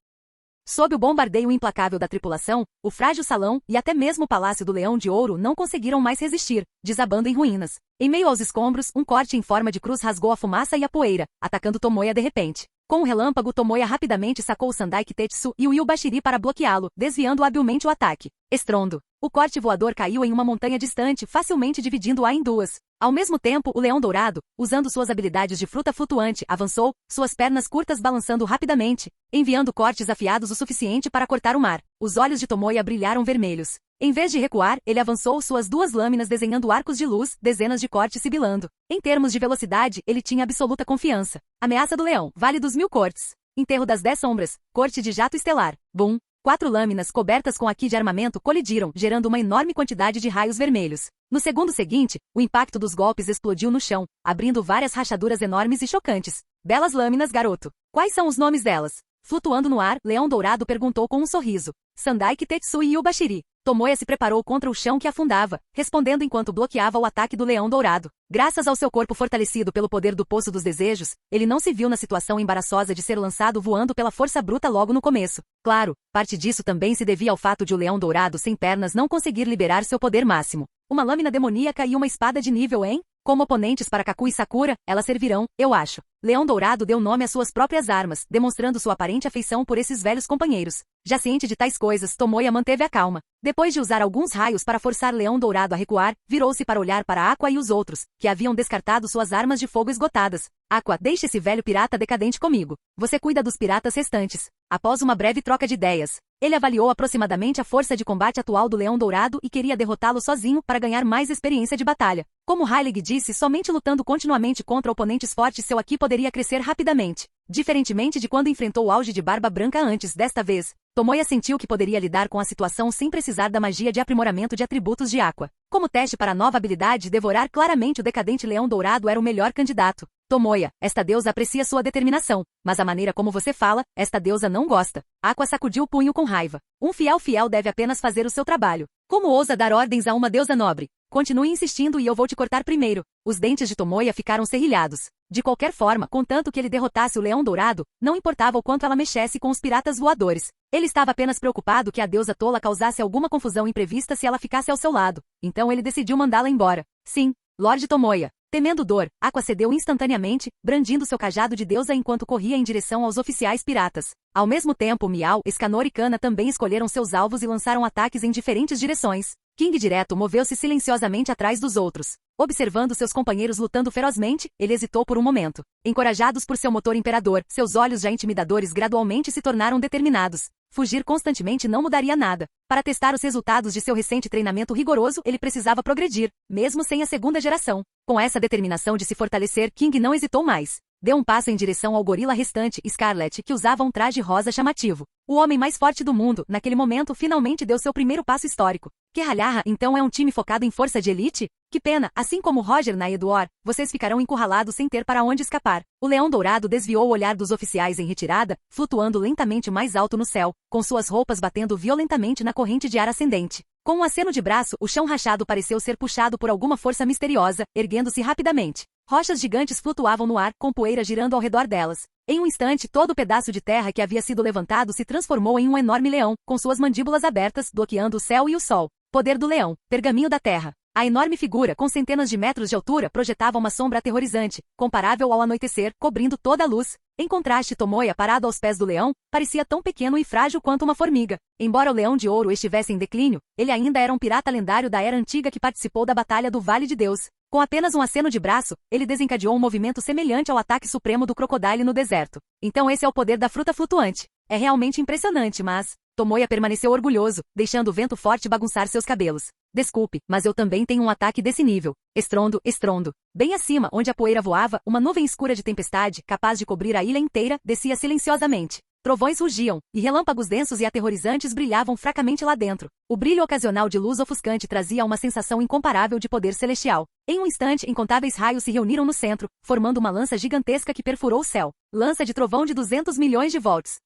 Sob o bombardeio implacável da tripulação, o frágil salão e até mesmo o Palácio do Leão de Ouro não conseguiram mais resistir, desabando em ruínas. Em meio aos escombros, um corte em forma de cruz rasgou a fumaça e a poeira, atacando Tomoya de repente. Com um relâmpago, Tomoya rapidamente sacou o Sandai Kitetsu e o Yubashiri para bloqueá-lo, desviando habilmente o ataque. Estrondo. O corte voador caiu em uma montanha distante, facilmente dividindo-a em duas. Ao mesmo tempo, o Leão Dourado, usando suas habilidades de fruta flutuante, avançou, suas pernas curtas balançando rapidamente, enviando cortes afiados o suficiente para cortar o mar. Os olhos de Tomoya brilharam vermelhos. Em vez de recuar, ele avançou suas duas lâminas desenhando arcos de luz, dezenas de cortes sibilando. Em termos de velocidade, ele tinha absoluta confiança. Ameaça do Leão, Vale dos Mil Cortes. Enterro das 10 Sombras, corte de jato estelar. Boom! 4 lâminas cobertas com aqui de armamento colidiram, gerando uma enorme quantidade de raios vermelhos. No segundo seguinte, o impacto dos golpes explodiu no chão, abrindo várias rachaduras enormes e chocantes. Belas lâminas, garoto. Quais são os nomes delas? Flutuando no ar, Leão Dourado perguntou com um sorriso. Sandai Kitetsu e Yubashiri. Tomoya se preparou contra o chão que afundava, respondendo enquanto bloqueava o ataque do Leão Dourado. Graças ao seu corpo fortalecido pelo poder do Poço dos Desejos, ele não se viu na situação embaraçosa de ser lançado voando pela força bruta logo no começo. Claro, parte disso também se devia ao fato de o Leão Dourado sem pernas não conseguir liberar seu poder máximo. Uma lâmina demoníaca e uma espada de nível em? Como oponentes para Kaku e Sakura, elas servirão, eu acho. Leão Dourado deu nome às suas próprias armas, demonstrando sua aparente afeição por esses velhos companheiros. Já ciente de tais coisas, Tomoya manteve a calma. Depois de usar alguns raios para forçar Leão Dourado a recuar, virou-se para olhar para Aqua e os outros, que haviam descartado suas armas de fogo esgotadas. Aqua, deixe esse velho pirata decadente comigo. Você cuida dos piratas restantes. Após uma breve troca de ideias, ele avaliou aproximadamente a força de combate atual do Leão Dourado e queria derrotá-lo sozinho para ganhar mais experiência de batalha. Como Heilig disse, somente lutando continuamente contra oponentes fortes seu Aki poderia crescer rapidamente. Diferentemente de quando enfrentou o auge de Barba Branca antes, desta vez, Tomoya sentiu que poderia lidar com a situação sem precisar da magia de aprimoramento de atributos de Aqua. Como teste para a nova habilidade, devorar claramente o decadente Leão Dourado era o melhor candidato. Tomoya, esta deusa aprecia sua determinação, mas a maneira como você fala, esta deusa não gosta. Aqua sacudiu o punho com raiva. Um fiel deve apenas fazer o seu trabalho. Como ousa dar ordens a uma deusa nobre? Continue insistindo e eu vou te cortar primeiro. Os dentes de Tomoya ficaram serrilhados. De qualquer forma, contanto que ele derrotasse o Leão Dourado, não importava o quanto ela mexesse com os piratas voadores. Ele estava apenas preocupado que a deusa tola causasse alguma confusão imprevista se ela ficasse ao seu lado. Então ele decidiu mandá-la embora. Sim, Lorde Tomoya. Temendo dor, Aqua cedeu instantaneamente, brandindo seu cajado de deusa enquanto corria em direção aos oficiais piratas. Ao mesmo tempo, Miau, Escanor e Kana também escolheram seus alvos e lançaram ataques em diferentes direções. King Direto moveu-se silenciosamente atrás dos outros. Observando seus companheiros lutando ferozmente, ele hesitou por um momento. Encorajados por seu motor imperador, seus olhos já intimidadores gradualmente se tornaram determinados. Fugir constantemente não mudaria nada. Para testar os resultados de seu recente treinamento rigoroso, ele precisava progredir, mesmo sem a segunda geração. Com essa determinação de se fortalecer, King não hesitou mais. Deu um passo em direção ao gorila restante, Scarlet, que usava um traje rosa chamativo. O homem mais forte do mundo, naquele momento, finalmente deu seu primeiro passo histórico. Que Ralharra, então é um time focado em força de elite? Que pena, assim como Roger na Edward, vocês ficarão encurralados sem ter para onde escapar. O Leão Dourado desviou o olhar dos oficiais em retirada, flutuando lentamente mais alto no céu, com suas roupas batendo violentamente na corrente de ar ascendente. Com um aceno de braço, o chão rachado pareceu ser puxado por alguma força misteriosa, erguendo-se rapidamente. Rochas gigantes flutuavam no ar, com poeira girando ao redor delas. Em um instante, todo o pedaço de terra que havia sido levantado se transformou em um enorme leão, com suas mandíbulas abertas, bloqueando o céu e o sol. Poder do leão, pergaminho da terra. A enorme figura, com centenas de metros de altura, projetava uma sombra aterrorizante, comparável ao anoitecer, cobrindo toda a luz. Em contraste, Tomoya, parado aos pés do leão, parecia tão pequeno e frágil quanto uma formiga. Embora o Leão de Ouro estivesse em declínio, ele ainda era um pirata lendário da Era Antiga que participou da Batalha do Vale de Deus. Com apenas um aceno de braço, ele desencadeou um movimento semelhante ao ataque supremo do Crocodile no deserto. Então esse é o poder da fruta flutuante. É realmente impressionante, mas... Tomoya permaneceu orgulhoso, deixando o vento forte bagunçar seus cabelos. Desculpe, mas eu também tenho um ataque desse nível. Estrondo, estrondo. Bem acima, onde a poeira voava, uma nuvem escura de tempestade, capaz de cobrir a ilha inteira, descia silenciosamente. Trovões rugiam, e relâmpagos densos e aterrorizantes brilhavam fracamente lá dentro. O brilho ocasional de luz ofuscante trazia uma sensação incomparável de poder celestial. Em um instante, incontáveis raios se reuniram no centro, formando uma lança gigantesca que perfurou o céu. Lança de trovão de 200 milhões de volts.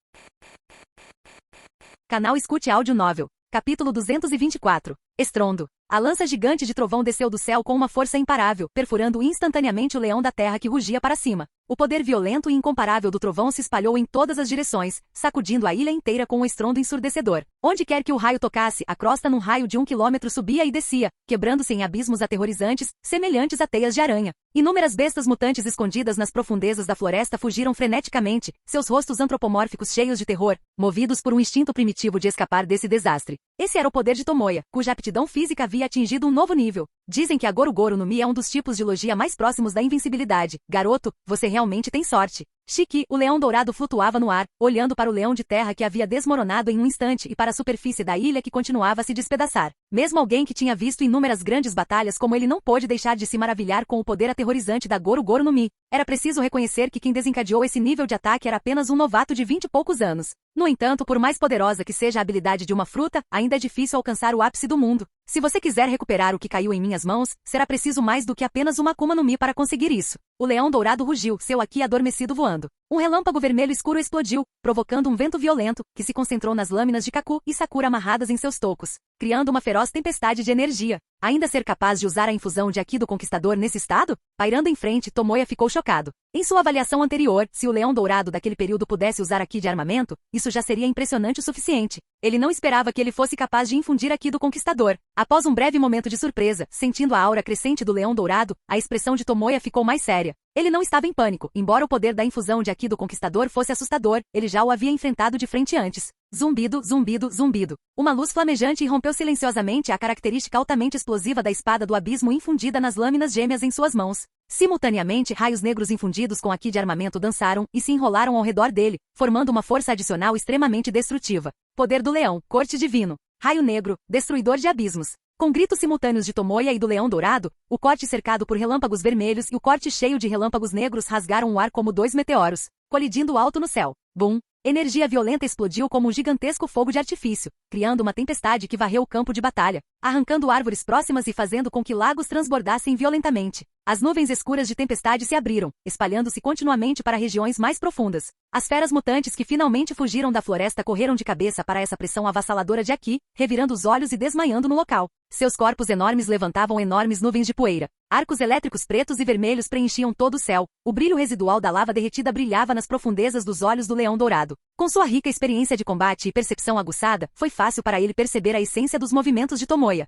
Canal Escute Áudio Novel. Capítulo 224. Estrondo. A lança gigante de trovão desceu do céu com uma força imparável, perfurando instantaneamente o leão da terra que rugia para cima. O poder violento e incomparável do trovão se espalhou em todas as direções, sacudindo a ilha inteira com um estrondo ensurdecedor. Onde quer que o raio tocasse, a crosta num raio de 1 quilômetro subia e descia, quebrando-se em abismos aterrorizantes, semelhantes a teias de aranha. Inúmeras bestas mutantes escondidas nas profundezas da floresta fugiram freneticamente, seus rostos antropomórficos cheios de terror, movidos por um instinto primitivo de escapar desse desastre. Esse era o poder de Tomoya, cuja aptidão física havia atingido um novo nível. Dizem que a Goru-Goru no Mi é um dos tipos de logia mais próximos da invencibilidade. Garoto, você realmente tem sorte. Shiki, o leão dourado flutuava no ar, olhando para o leão de terra que havia desmoronado em um instante e para a superfície da ilha que continuava a se despedaçar. Mesmo alguém que tinha visto inúmeras grandes batalhas como ele não pôde deixar de se maravilhar com o poder aterrorizante da Goru-Goru no Mi. Era preciso reconhecer que quem desencadeou esse nível de ataque era apenas um novato de 20 e poucos anos. No entanto, por mais poderosa que seja a habilidade de uma fruta, ainda é difícil alcançar o ápice do mundo. Se você quiser recuperar o que caiu em minhas mãos, será preciso mais do que apenas uma Akuma no Mi para conseguir isso. O leão dourado rugiu, seu Haki adormecido voando. Um relâmpago vermelho escuro explodiu, provocando um vento violento, que se concentrou nas lâminas de Kaku e Sakura amarradas em seus tocos, criando uma feroz tempestade de energia. Ainda ser capaz de usar a infusão de Haki do Conquistador nesse estado? Pairando em frente, Tomoya ficou chocado. Em sua avaliação anterior, se o leão dourado daquele período pudesse usar Haki de armamento, isso já seria impressionante o suficiente. Ele não esperava que ele fosse capaz de infundir Haki do Conquistador. Após um breve momento de surpresa, sentindo a aura crescente do leão dourado, a expressão de Tomoya ficou mais séria. Ele não estava em pânico, embora o poder da infusão de Haki do Conquistador fosse assustador, ele já o havia enfrentado de frente antes. Zumbido, zumbido, zumbido. Uma luz flamejante irrompeu silenciosamente a característica altamente explosiva da espada do abismo infundida nas lâminas gêmeas em suas mãos. Simultaneamente, raios negros infundidos com Haki de armamento dançaram e se enrolaram ao redor dele, formando uma força adicional extremamente destrutiva. Poder do leão, corte divino. Raio negro, destruidor de abismos. Com gritos simultâneos de Tomoya e do leão dourado, o corte cercado por relâmpagos vermelhos e o corte cheio de relâmpagos negros rasgaram o ar como dois meteoros, colidindo alto no céu. Bum! Energia violenta explodiu como um gigantesco fogo de artifício, criando uma tempestade que varreu o campo de batalha, arrancando árvores próximas e fazendo com que lagos transbordassem violentamente. As nuvens escuras de tempestade se abriram, espalhando-se continuamente para regiões mais profundas. As feras mutantes que finalmente fugiram da floresta correram de cabeça para essa pressão avassaladora de Haki, revirando os olhos e desmaiando no local. Seus corpos enormes levantavam enormes nuvens de poeira. Arcos elétricos pretos e vermelhos preenchiam todo o céu. O brilho residual da lava derretida brilhava nas profundezas dos olhos do leão dourado. Com sua rica experiência de combate e percepção aguçada, foi fácil para ele perceber a essência dos movimentos de Tomoya.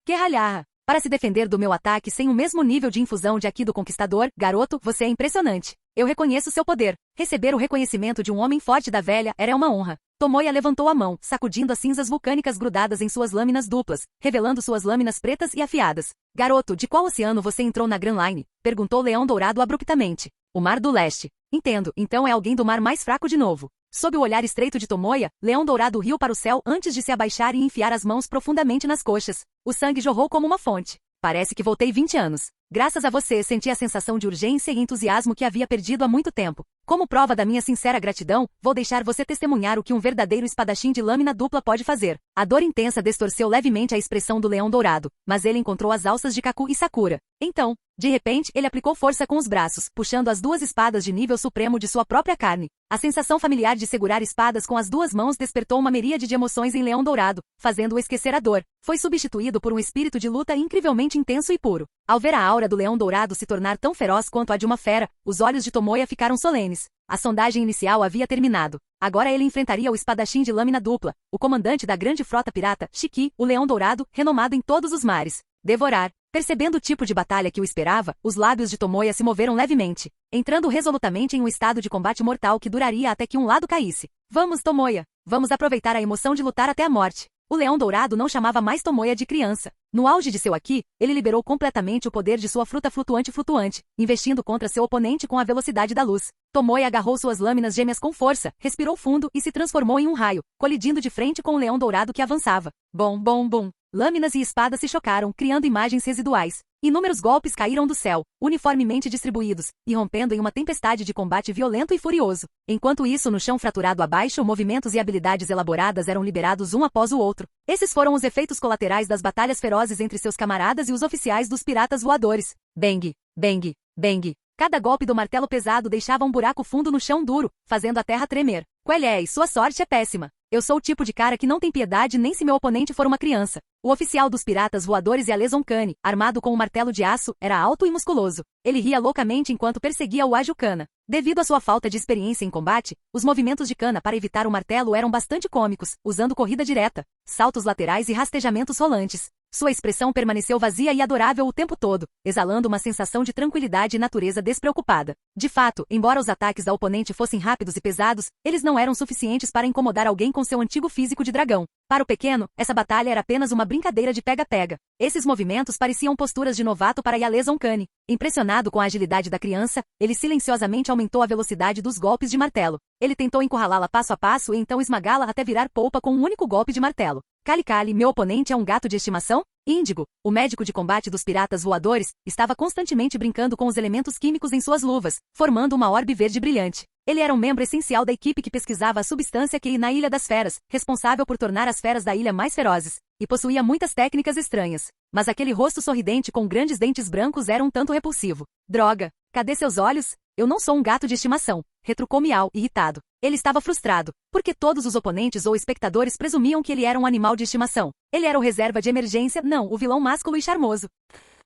Que ralharra! Para se defender do meu ataque sem o mesmo nível de infusão de Haki do Conquistador, garoto, você é impressionante. Eu reconheço seu poder. Receber o reconhecimento de um homem forte da velha era uma honra. Tomoya levantou a mão, sacudindo as cinzas vulcânicas grudadas em suas lâminas duplas, revelando suas lâminas pretas e afiadas. Garoto, de qual oceano você entrou na Grand Line? Perguntou o leão dourado abruptamente. O Mar do Leste. Entendo, então é alguém do mar mais fraco de novo. Sob o olhar estreito de Tomoya, Leão Dourado riu para o céu antes de se abaixar e enfiar as mãos profundamente nas coxas. O sangue jorrou como uma fonte. Parece que voltei 20 anos. Graças a você, senti a sensação de urgência e entusiasmo que havia perdido há muito tempo. Como prova da minha sincera gratidão, vou deixar você testemunhar o que um verdadeiro espadachim de lâmina dupla pode fazer. A dor intensa distorceu levemente a expressão do Leão Dourado, mas ele encontrou as alças de Kaku e Sakura. Então, de repente, ele aplicou força com os braços, puxando as duas espadas de nível supremo de sua própria carne. A sensação familiar de segurar espadas com as duas mãos despertou uma miríade de emoções em Leão Dourado, fazendo-o esquecer a dor. Foi substituído por um espírito de luta incrivelmente intenso e puro. Ao ver a aura do Leão Dourado se tornar tão feroz quanto a de uma fera, os olhos de Tomoya ficaram solenes. A sondagem inicial havia terminado. Agora ele enfrentaria o espadachim de lâmina dupla, o comandante da grande frota pirata, Shiki, o Leão Dourado, renomado em todos os mares. Devorar. Percebendo o tipo de batalha que o esperava, os lábios de Tomoya se moveram levemente, entrando resolutamente em um estado de combate mortal que duraria até que um lado caísse. Vamos, Tomoya. Vamos aproveitar a emoção de lutar até a morte. O Leão Dourado não chamava mais Tomoya de criança. No auge de seu Haki, ele liberou completamente o poder de sua fruta flutuante, investindo contra seu oponente com a velocidade da luz. Tomoya agarrou suas lâminas gêmeas com força, respirou fundo e se transformou em um raio, colidindo de frente com o Leão Dourado que avançava. Bom, bom, bom. Lâminas e espadas se chocaram, criando imagens residuais. Inúmeros golpes caíram do céu, uniformemente distribuídos, irrompendo em uma tempestade de combate violento e furioso. Enquanto isso, no chão fraturado abaixo, movimentos e habilidades elaboradas eram liberados um após o outro. Esses foram os efeitos colaterais das batalhas ferozes entre seus camaradas e os oficiais dos piratas voadores. Bang, bang, bang. Cada golpe do martelo pesado deixava um buraco fundo no chão duro, fazendo a terra tremer. Qual é? Sua sorte é péssima. Eu sou o tipo de cara que não tem piedade nem se meu oponente for uma criança. O oficial dos piratas voadores Yalezon Kane, armado com um martelo de aço, era alto e musculoso. Ele ria loucamente enquanto perseguia o ágil Kana. Devido à sua falta de experiência em combate, os movimentos de Kana para evitar o martelo eram bastante cômicos, usando corrida direta, saltos laterais e rastejamentos rolantes. Sua expressão permaneceu vazia e adorável o tempo todo, exalando uma sensação de tranquilidade e natureza despreocupada. De fato, embora os ataques da oponente fossem rápidos e pesados, eles não eram suficientes para incomodar alguém com seu antigo físico de dragão. Para o pequeno, essa batalha era apenas uma brincadeira de pega-pega. Esses movimentos pareciam posturas de novato para Yalezon Kane. Impressionado com a agilidade da criança, ele silenciosamente aumentou a velocidade dos golpes de martelo. Ele tentou encurralá-la passo a passo e então esmagá-la até virar polpa com um único golpe de martelo. Kali, meu oponente é um gato de estimação? Índigo, o médico de combate dos piratas voadores, estava constantemente brincando com os elementos químicos em suas luvas, formando uma orbe verde brilhante. Ele era um membro essencial da equipe que pesquisava a substância Ki na Ilha das Feras, responsável por tornar as feras da ilha mais ferozes, e possuía muitas técnicas estranhas. Mas aquele rosto sorridente com grandes dentes brancos era um tanto repulsivo. Droga! Cadê seus olhos? Eu não sou um gato de estimação, retrucou Miau, irritado. Ele estava frustrado, porque todos os oponentes ou espectadores presumiam que ele era um animal de estimação. Ele era o reserva de emergência, não, o vilão másculo e charmoso.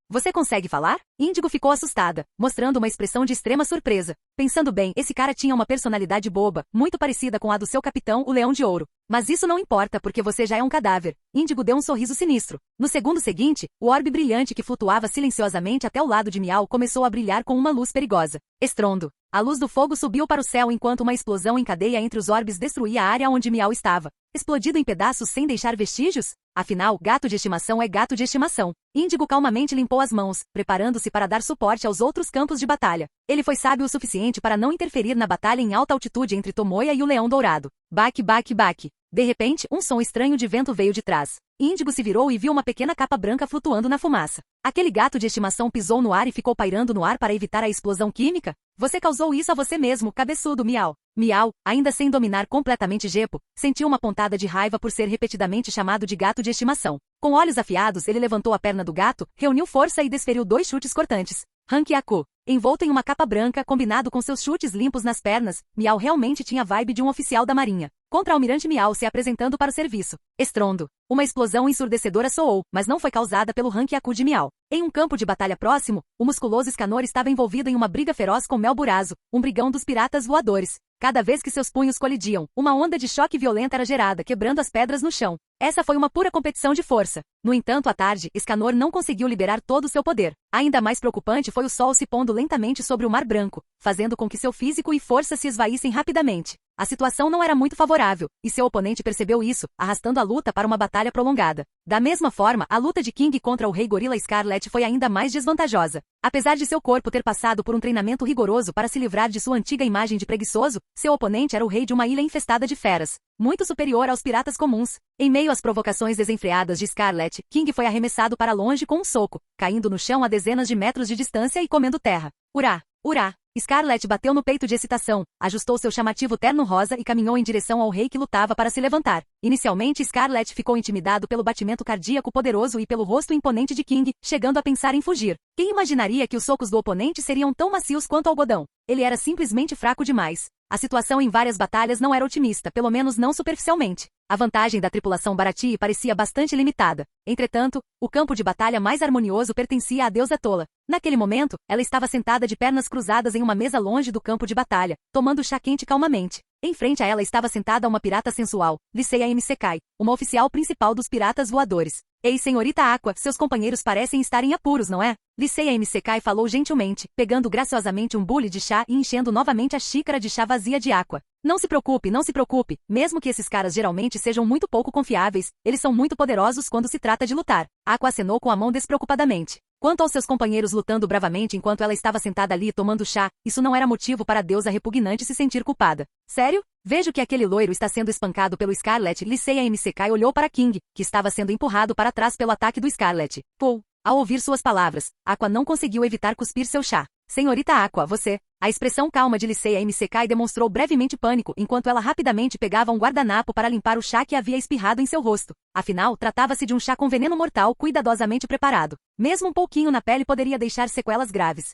Você consegue falar? Índigo ficou assustada, mostrando uma expressão de extrema surpresa. Pensando bem, esse cara tinha uma personalidade boba, muito parecida com a do seu capitão, o Leão de Ouro. Mas isso não importa porque você já é um cadáver. Índigo deu um sorriso sinistro. No segundo seguinte, o orbe brilhante que flutuava silenciosamente até o lado de Miau começou a brilhar com uma luz perigosa. Estrondo. A luz do fogo subiu para o céu enquanto uma explosão em cadeia entre os orbes destruía a área onde Miau estava. Explodido em pedaços sem deixar vestígios? Afinal, gato de estimação é gato de estimação. Índigo calmamente limpou as mãos, preparando-se para dar suporte aos outros campos de batalha. Ele foi sábio o suficiente para não interferir na batalha em alta altitude entre Tomoya e o Leão Dourado. Baque, baque, baque. De repente, um som estranho de vento veio de trás. Índigo se virou e viu uma pequena capa branca flutuando na fumaça. Aquele gato de estimação pisou no ar e ficou pairando no ar para evitar a explosão química? Você causou isso a você mesmo, cabeçudo, Miau. Miau, ainda sem dominar completamente Gepo, sentiu uma pontada de raiva por ser repetidamente chamado de gato de estimação. Com olhos afiados, ele levantou a perna do gato, reuniu força e desferiu 2 chutes cortantes. Rankiaku. Envolto em uma capa branca, combinado com seus chutes limpos nas pernas, Miau realmente tinha a vibe de um oficial da marinha. Contra-almirante Miau se apresentando para o serviço. Estrondo. Uma explosão ensurdecedora soou, mas não foi causada pelo Rankiaku de Miau. Em um campo de batalha próximo, o musculoso Escanor estava envolvido em uma briga feroz com Melburazo, um brigão dos piratas voadores. Cada vez que seus punhos colidiam, uma onda de choque violenta era gerada, quebrando as pedras no chão. Essa foi uma pura competição de força. No entanto, à tarde, Escanor não conseguiu liberar todo o seu poder. Ainda mais preocupante foi o sol se pondo lentamente sobre o Mar Branco, fazendo com que seu físico e força se esvaíssem rapidamente. A situação não era muito favorável, e seu oponente percebeu isso, arrastando a luta para uma batalha prolongada. Da mesma forma, a luta de King contra o Rei Gorila Scarlet foi ainda mais desvantajosa. Apesar de seu corpo ter passado por um treinamento rigoroso para se livrar de sua antiga imagem de preguiçoso, seu oponente era o rei de uma ilha infestada de feras, muito superior aos piratas comuns. Em meio às provocações desenfreadas de Scarlet, King foi arremessado para longe com um soco, caindo no chão a dezenas de metros de distância e comendo terra. Urá! Urá! Scarlet bateu no peito de excitação, ajustou seu chamativo terno rosa e caminhou em direção ao rei que lutava para se levantar. Inicialmente, Scarlet ficou intimidado pelo batimento cardíaco poderoso e pelo rosto imponente de King, chegando a pensar em fugir. Quem imaginaria que os socos do oponente seriam tão macios quanto algodão? Ele era simplesmente fraco demais. A situação em várias batalhas não era otimista, pelo menos não superficialmente. A vantagem da tripulação Baratie parecia bastante limitada. Entretanto, o campo de batalha mais harmonioso pertencia à deusa Tola. Naquele momento, ela estava sentada de pernas cruzadas em uma mesa longe do campo de batalha, tomando chá quente calmamente. Em frente a ela estava sentada uma pirata sensual, Lyceia M. Sekai, uma oficial principal dos piratas voadores. Ei, senhorita Aqua, seus companheiros parecem estar em apuros, não é? Lyceia M. Sekai falou gentilmente, pegando graciosamente um bule de chá e enchendo novamente a xícara de chá vazia de Aqua. Não se preocupe, não se preocupe, mesmo que esses caras geralmente sejam muito pouco confiáveis, eles são muito poderosos quando se trata de lutar. Aqua acenou com a mão despreocupadamente. Quanto aos seus companheiros lutando bravamente enquanto ela estava sentada ali tomando chá, isso não era motivo para a deusa repugnante se sentir culpada. Sério? Vejo que aquele loiro está sendo espancado pelo Scarlet. Lyceia M. Sekai olhou para King, que estava sendo empurrado para trás pelo ataque do Scarlet. Pô! Ao ouvir suas palavras, Aqua não conseguiu evitar cuspir seu chá. Senhorita Aqua, você... A expressão calma de Lyceia M. Sekai demonstrou brevemente pânico enquanto ela rapidamente pegava um guardanapo para limpar o chá que havia espirrado em seu rosto. Afinal, tratava-se de um chá com veneno mortal cuidadosamente preparado. Mesmo um pouquinho na pele poderia deixar sequelas graves.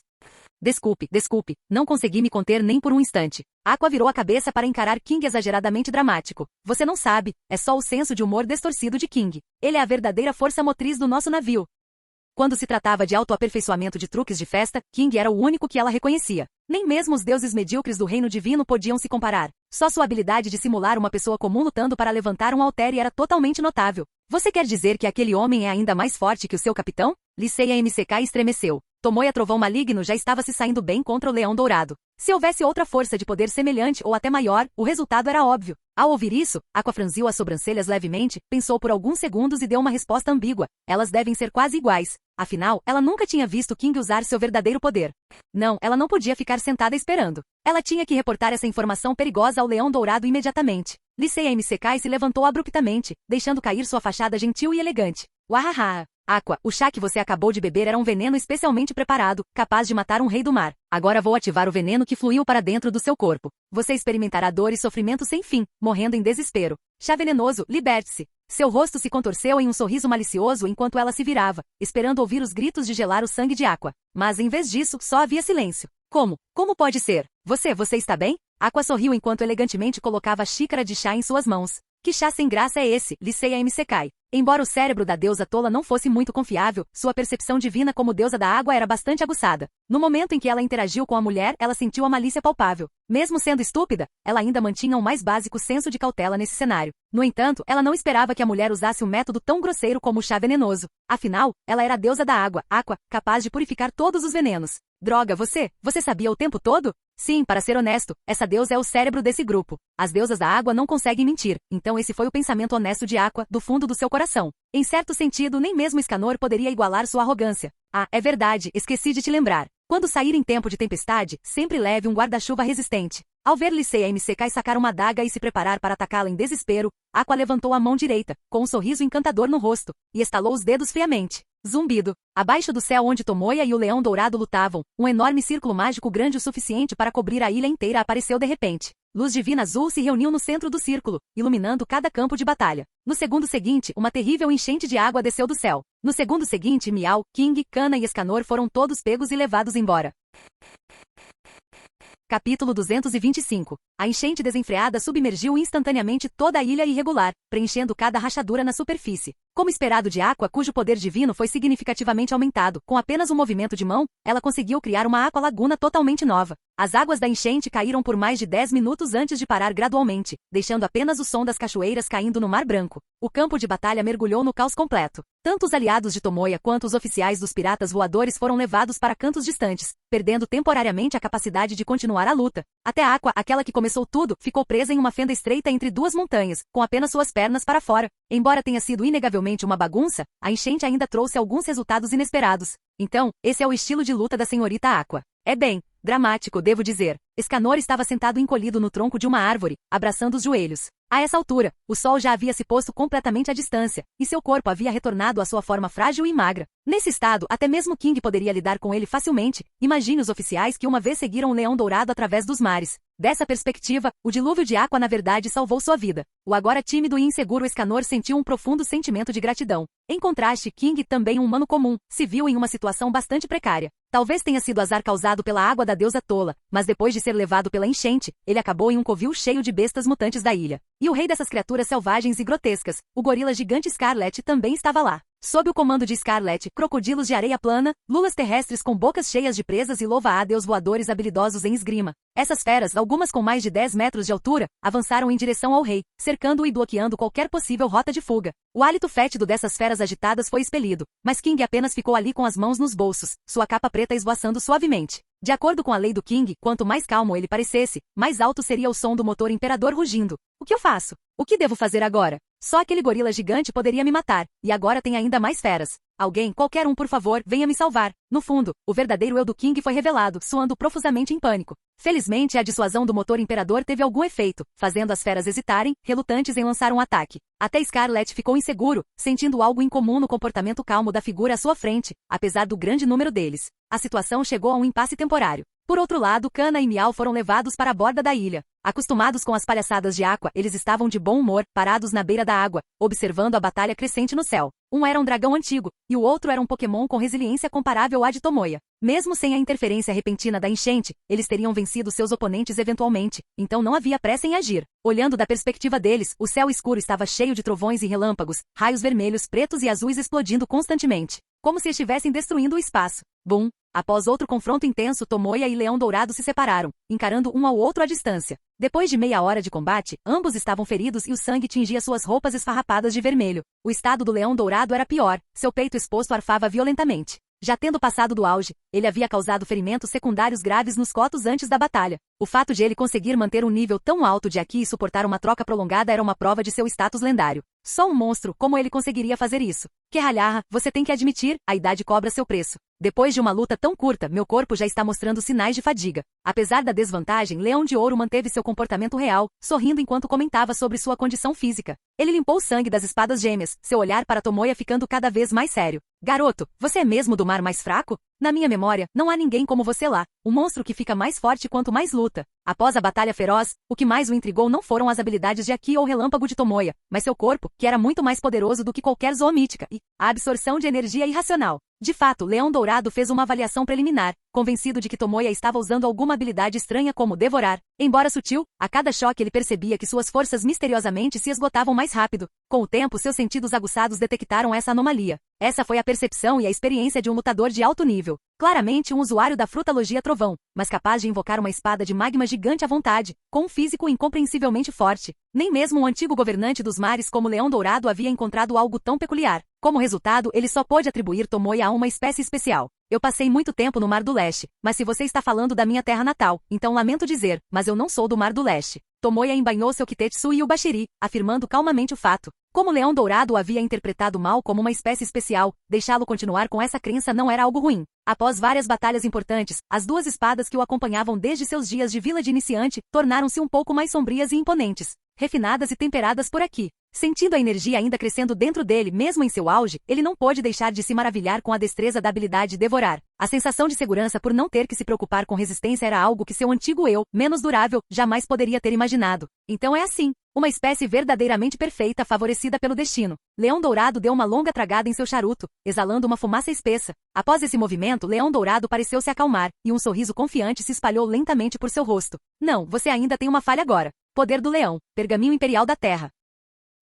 Desculpe, não consegui me conter nem por um instante. Aqua virou a cabeça para encarar King exageradamente dramático. Você não sabe, é só o senso de humor distorcido de King. Ele é a verdadeira força motriz do nosso navio. Quando se tratava de autoaperfeiçoamento de truques de festa, King era o único que ela reconhecia. Nem mesmo os deuses medíocres do reino divino podiam se comparar. Só sua habilidade de simular uma pessoa comum lutando para levantar um haltere era totalmente notável. Você quer dizer que aquele homem é ainda mais forte que o seu capitão? Liceia MCK estremeceu. Tomoya Trovão Maligno já estava se saindo bem contra o Leão Dourado. Se houvesse outra força de poder semelhante ou até maior, o resultado era óbvio. Ao ouvir isso, Aqua franziu as sobrancelhas levemente, pensou por alguns segundos e deu uma resposta ambígua. Elas devem ser quase iguais. Afinal, ela nunca tinha visto King usar seu verdadeiro poder. Não, ela não podia ficar sentada esperando. Ela tinha que reportar essa informação perigosa ao Leão Dourado imediatamente. Liceia MCK se levantou abruptamente, deixando cair sua fachada gentil e elegante. Wahaha! Aqua, o chá que você acabou de beber era um veneno especialmente preparado, capaz de matar um rei do mar. Agora vou ativar o veneno que fluiu para dentro do seu corpo. Você experimentará dor e sofrimento sem fim, morrendo em desespero. Chá venenoso, liberte-se. Seu rosto se contorceu em um sorriso malicioso enquanto ela se virava, esperando ouvir os gritos de gelar o sangue de Aqua. Mas em vez disso, só havia silêncio. Como? Como pode ser? Você está bem? Aqua sorriu enquanto elegantemente colocava a xícara de chá em suas mãos. Que chá sem graça é esse? Liceia MCK. Embora o cérebro da deusa tola não fosse muito confiável, sua percepção divina como deusa da água era bastante aguçada. No momento em que ela interagiu com a mulher, ela sentiu a malícia palpável. Mesmo sendo estúpida, ela ainda mantinha um mais básico senso de cautela nesse cenário. No entanto, ela não esperava que a mulher usasse um método tão grosseiro como o chá venenoso. Afinal, ela era a deusa da água, Aqua, capaz de purificar todos os venenos. Droga, você sabia o tempo todo? Sim, para ser honesto, essa deusa é o cérebro desse grupo. As deusas da água não conseguem mentir, então esse foi o pensamento honesto de Aqua, do fundo do seu coração. Em certo sentido, nem mesmo Escanor poderia igualar sua arrogância. Ah, é verdade, esqueci de te lembrar. Quando sair em tempo de tempestade, sempre leve um guarda-chuva resistente. Ao ver Liceia MCK sacar uma adaga e se preparar para atacá-la em desespero, Aqua levantou a mão direita, com um sorriso encantador no rosto, e estalou os dedos friamente. Zumbido. Abaixo do céu onde Tomoya e o Leão Dourado lutavam, um enorme círculo mágico grande o suficiente para cobrir a ilha inteira apareceu de repente. Luz divina azul se reuniu no centro do círculo, iluminando cada campo de batalha. No segundo seguinte, uma terrível enchente de água desceu do céu. No segundo seguinte, Miau, King, Kana e Escanor foram todos pegos e levados embora. Capítulo 225. A enchente desenfreada submergiu instantaneamente toda a ilha irregular, preenchendo cada rachadura na superfície. Como esperado de Aqua, cujo poder divino foi significativamente aumentado, com apenas um movimento de mão, ela conseguiu criar uma aqualaguna totalmente nova. As águas da enchente caíram por mais de 10 minutos antes de parar gradualmente, deixando apenas o som das cachoeiras caindo no Mar Branco. O campo de batalha mergulhou no caos completo. Tanto os aliados de Tomoya quanto os oficiais dos piratas voadores foram levados para cantos distantes, perdendo temporariamente a capacidade de continuar a luta. Até Aqua, aquela que começou tudo, ficou presa em uma fenda estreita entre duas montanhas, com apenas suas pernas para fora. Embora tenha sido inegavelmente uma bagunça, a enchente ainda trouxe alguns resultados inesperados. Então, esse é o estilo de luta da senhorita Aqua. É bem dramático, devo dizer. Escanor estava sentado encolhido no tronco de uma árvore, abraçando os joelhos. A essa altura, o sol já havia se posto completamente à distância, e seu corpo havia retornado à sua forma frágil e magra. Nesse estado, até mesmo King poderia lidar com ele facilmente. Imagine os oficiais que uma vez seguiram o Leão Dourado através dos mares. Dessa perspectiva, o dilúvio de Aqua na verdade salvou sua vida. O agora tímido e inseguro Escanor sentiu um profundo sentimento de gratidão. Em contraste, King, também um humano comum, se viu em uma situação bastante precária. Talvez tenha sido azar causado pela água da deusa tola, mas depois de ser levado pela enchente, ele acabou em um covil cheio de bestas mutantes da ilha. E o rei dessas criaturas selvagens e grotescas, o gorila gigante Scarlet, também estava lá. Sob o comando de Scarlet, crocodilos de areia plana, lulas terrestres com bocas cheias de presas e louva-a-Deus voadores habilidosos em esgrima. Essas feras, algumas com mais de 10 metros de altura, avançaram em direção ao rei, cercando-o e bloqueando qualquer possível rota de fuga. O hálito fétido dessas feras agitadas foi expelido, mas King apenas ficou ali com as mãos nos bolsos, sua capa preta esvoaçando suavemente. De acordo com a lei do King, quanto mais calmo ele parecesse, mais alto seria o som do motor imperador rugindo. O que eu faço? O que devo fazer agora? Só aquele gorila gigante poderia me matar, e agora tem ainda mais feras. Alguém, qualquer um por favor, venha me salvar. No fundo, o verdadeiro eu do King foi revelado, suando profusamente em pânico. Felizmente, a dissuasão do motor imperador teve algum efeito, fazendo as feras hesitarem, relutantes em lançar um ataque. Até Scarlet ficou inseguro, sentindo algo incomum no comportamento calmo da figura à sua frente, apesar do grande número deles. A situação chegou a um impasse temporário. Por outro lado, Kana e Miau foram levados para a borda da ilha. Acostumados com as palhaçadas de Aqua, eles estavam de bom humor, parados na beira da água, observando a batalha crescente no céu. Um era um dragão antigo, e o outro era um Pokémon com resiliência comparável à de Tomoya. Mesmo sem a interferência repentina da enchente, eles teriam vencido seus oponentes eventualmente, então não havia pressa em agir. Olhando da perspectiva deles, o céu escuro estava cheio de trovões e relâmpagos, raios vermelhos, pretos e azuis explodindo constantemente, como se estivessem destruindo o espaço. Bum! Após outro confronto intenso, Tomoya e Leão Dourado se separaram, encarando um ao outro à distância. Depois de meia hora de combate, ambos estavam feridos e o sangue tingia suas roupas esfarrapadas de vermelho. O estado do Leão Dourado era pior, seu peito exposto arfava violentamente. Já tendo passado do auge, ele havia causado ferimentos secundários graves nos cotos antes da batalha. O fato de ele conseguir manter um nível tão alto de Haki e suportar uma troca prolongada era uma prova de seu status lendário. Só um monstro, como ele conseguiria fazer isso? Kerralharra, você tem que admitir, a idade cobra seu preço. Depois de uma luta tão curta, meu corpo já está mostrando sinais de fadiga. Apesar da desvantagem, Leão de Ouro manteve seu comportamento real, sorrindo enquanto comentava sobre sua condição física. Ele limpou o sangue das espadas gêmeas, seu olhar para Tomoya ficando cada vez mais sério. Garoto, você é mesmo do mar mais fraco? Na minha memória, não há ninguém como você lá, o monstro que fica mais forte quanto mais luta. Após a batalha feroz, o que mais o intrigou não foram as habilidades de Haki ou relâmpago de Tomoya, mas seu corpo, que era muito mais poderoso do que qualquer zoomítica, e a absorção de energia irracional. De fato, Leão Dourado fez uma avaliação preliminar, convencido de que Tomoya estava usando alguma habilidade estranha como devorar. Embora sutil, a cada choque ele percebia que suas forças misteriosamente se esgotavam mais rápido. Com o tempo, seus sentidos aguçados detectaram essa anomalia. Essa foi a percepção e a experiência de um lutador de alto nível. Claramente um usuário da frutalogia trovão, mas capaz de invocar uma espada de magma gigante à vontade, com um físico incompreensivelmente forte. Nem mesmo um antigo governante dos mares como Leão Dourado havia encontrado algo tão peculiar. Como resultado, ele só pôde atribuir Tomoya a uma espécie especial. Eu passei muito tempo no Mar do Leste, mas se você está falando da minha terra natal, então lamento dizer, mas eu não sou do Mar do Leste. Tomoya embainhou seu Kitetsu e o Bashiri, afirmando calmamente o fato. Como Leão Dourado o havia interpretado mal como uma espécie especial, deixá-lo continuar com essa crença não era algo ruim. Após várias batalhas importantes, as duas espadas que o acompanhavam desde seus dias de vila de iniciante, tornaram-se um pouco mais sombrias e imponentes, refinadas e temperadas por aqui. Sentindo a energia ainda crescendo dentro dele mesmo em seu auge, ele não pôde deixar de se maravilhar com a destreza da habilidade devorar. A sensação de segurança por não ter que se preocupar com resistência era algo que seu antigo eu, menos durável, jamais poderia ter imaginado. Então é assim. Uma espécie verdadeiramente perfeita favorecida pelo destino. Leão Dourado deu uma longa tragada em seu charuto, exalando uma fumaça espessa. Após esse movimento, Leão Dourado pareceu se acalmar, e um sorriso confiante se espalhou lentamente por seu rosto. Não, você ainda tem uma falha agora. Poder do leão, pergaminho imperial da terra.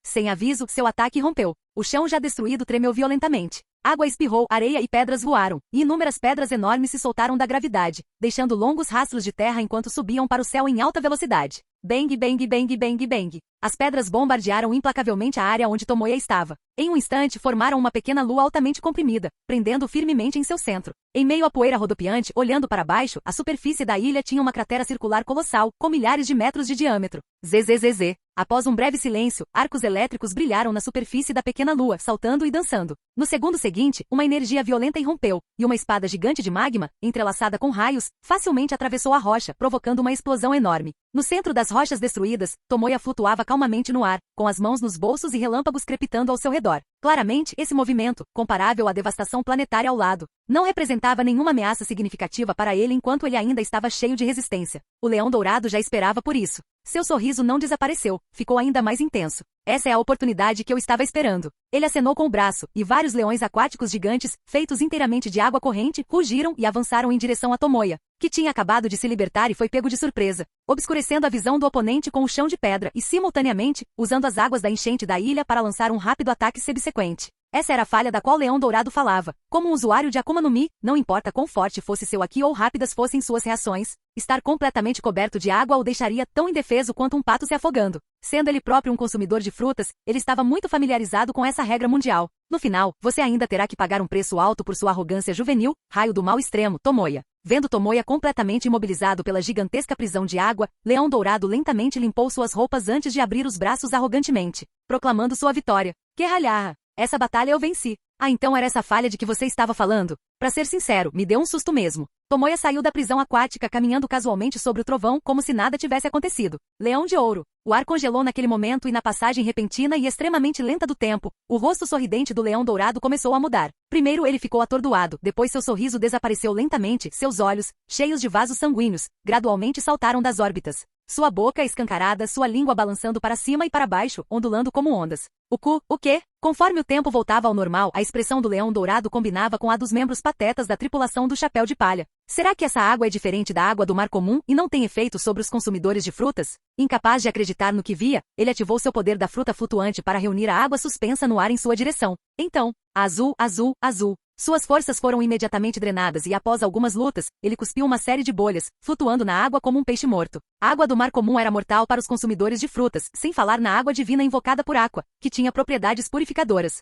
Sem aviso, seu ataque rompeu. O chão já destruído tremeu violentamente. Água espirrou, areia e pedras voaram, e inúmeras pedras enormes se soltaram da gravidade, deixando longos rastros de terra enquanto subiam para o céu em alta velocidade. Bang, bang, bang, bang, bang. As pedras bombardearam implacavelmente a área onde Tomoya estava. Em um instante, formaram uma pequena lua altamente comprimida, prendendo-o firmemente em seu centro. Em meio à poeira rodopiante, olhando para baixo, a superfície da ilha tinha uma cratera circular colossal, com milhares de metros de diâmetro. Zzz. Após um breve silêncio, arcos elétricos brilharam na superfície da pequena lua, saltando e dançando. No segundo seguinte, uma energia violenta irrompeu, e uma espada gigante de magma, entrelaçada com raios, facilmente atravessou a rocha, provocando uma explosão enorme. No centro das rochas destruídas, Tomoya flutuava calmamente no ar, com as mãos nos bolsos e relâmpagos crepitando ao seu redor. Claramente, esse movimento, comparável à devastação planetária ao lado, não representava nenhuma ameaça significativa para ele enquanto ele ainda estava cheio de resistência. O Leão Dourado já esperava por isso. Seu sorriso não desapareceu, ficou ainda mais intenso. Essa é a oportunidade que eu estava esperando. Ele acenou com o braço, e vários leões aquáticos gigantes, feitos inteiramente de água corrente, rugiram e avançaram em direção a Tomoya, que tinha acabado de se libertar e foi pego de surpresa, obscurecendo a visão do oponente com o chão de pedra e, simultaneamente, usando as águas da enchente da ilha para lançar um rápido ataque subsequente. Essa era a falha da qual Leão Dourado falava. Como um usuário de Akuma no Mi, não importa quão forte fosse seu Haki ou rápidas fossem suas reações, estar completamente coberto de água o deixaria tão indefeso quanto um pato se afogando. Sendo ele próprio um consumidor de frutas, ele estava muito familiarizado com essa regra mundial. No final, você ainda terá que pagar um preço alto por sua arrogância juvenil, raio do mal extremo, Tomoya. Vendo Tomoya completamente imobilizado pela gigantesca prisão de água, Leão Dourado lentamente limpou suas roupas antes de abrir os braços arrogantemente, proclamando sua vitória. Kerralharra! Essa batalha eu venci. Ah, então era essa falha de que você estava falando? Pra ser sincero, me deu um susto mesmo. Tomoya saiu da prisão aquática caminhando casualmente sobre o trovão como se nada tivesse acontecido. Leão de Ouro. O ar congelou naquele momento e na passagem repentina e extremamente lenta do tempo, o rosto sorridente do Leão Dourado começou a mudar. Primeiro ele ficou atordoado, depois seu sorriso desapareceu lentamente, seus olhos, cheios de vasos sanguíneos, gradualmente saltaram das órbitas. sua boca escancarada, sua língua balançando para cima e para baixo, ondulando como ondas. O quê? Conforme o tempo voltava ao normal, a expressão do leão dourado combinava com a dos membros patetas da tripulação do chapéu de palha. Será que essa água é diferente da água do mar comum e não tem efeito sobre os consumidores de frutas? Incapaz de acreditar no que via, ele ativou seu poder da fruta flutuante para reunir a água suspensa no ar em sua direção. Então, azul, azul, azul. Suas forças foram imediatamente drenadas e após algumas lutas, ele cuspiu uma série de bolhas, flutuando na água como um peixe morto. A água do mar comum era mortal para os consumidores de frutas, sem falar na água divina invocada por Aqua, que tinha propriedades purificadoras.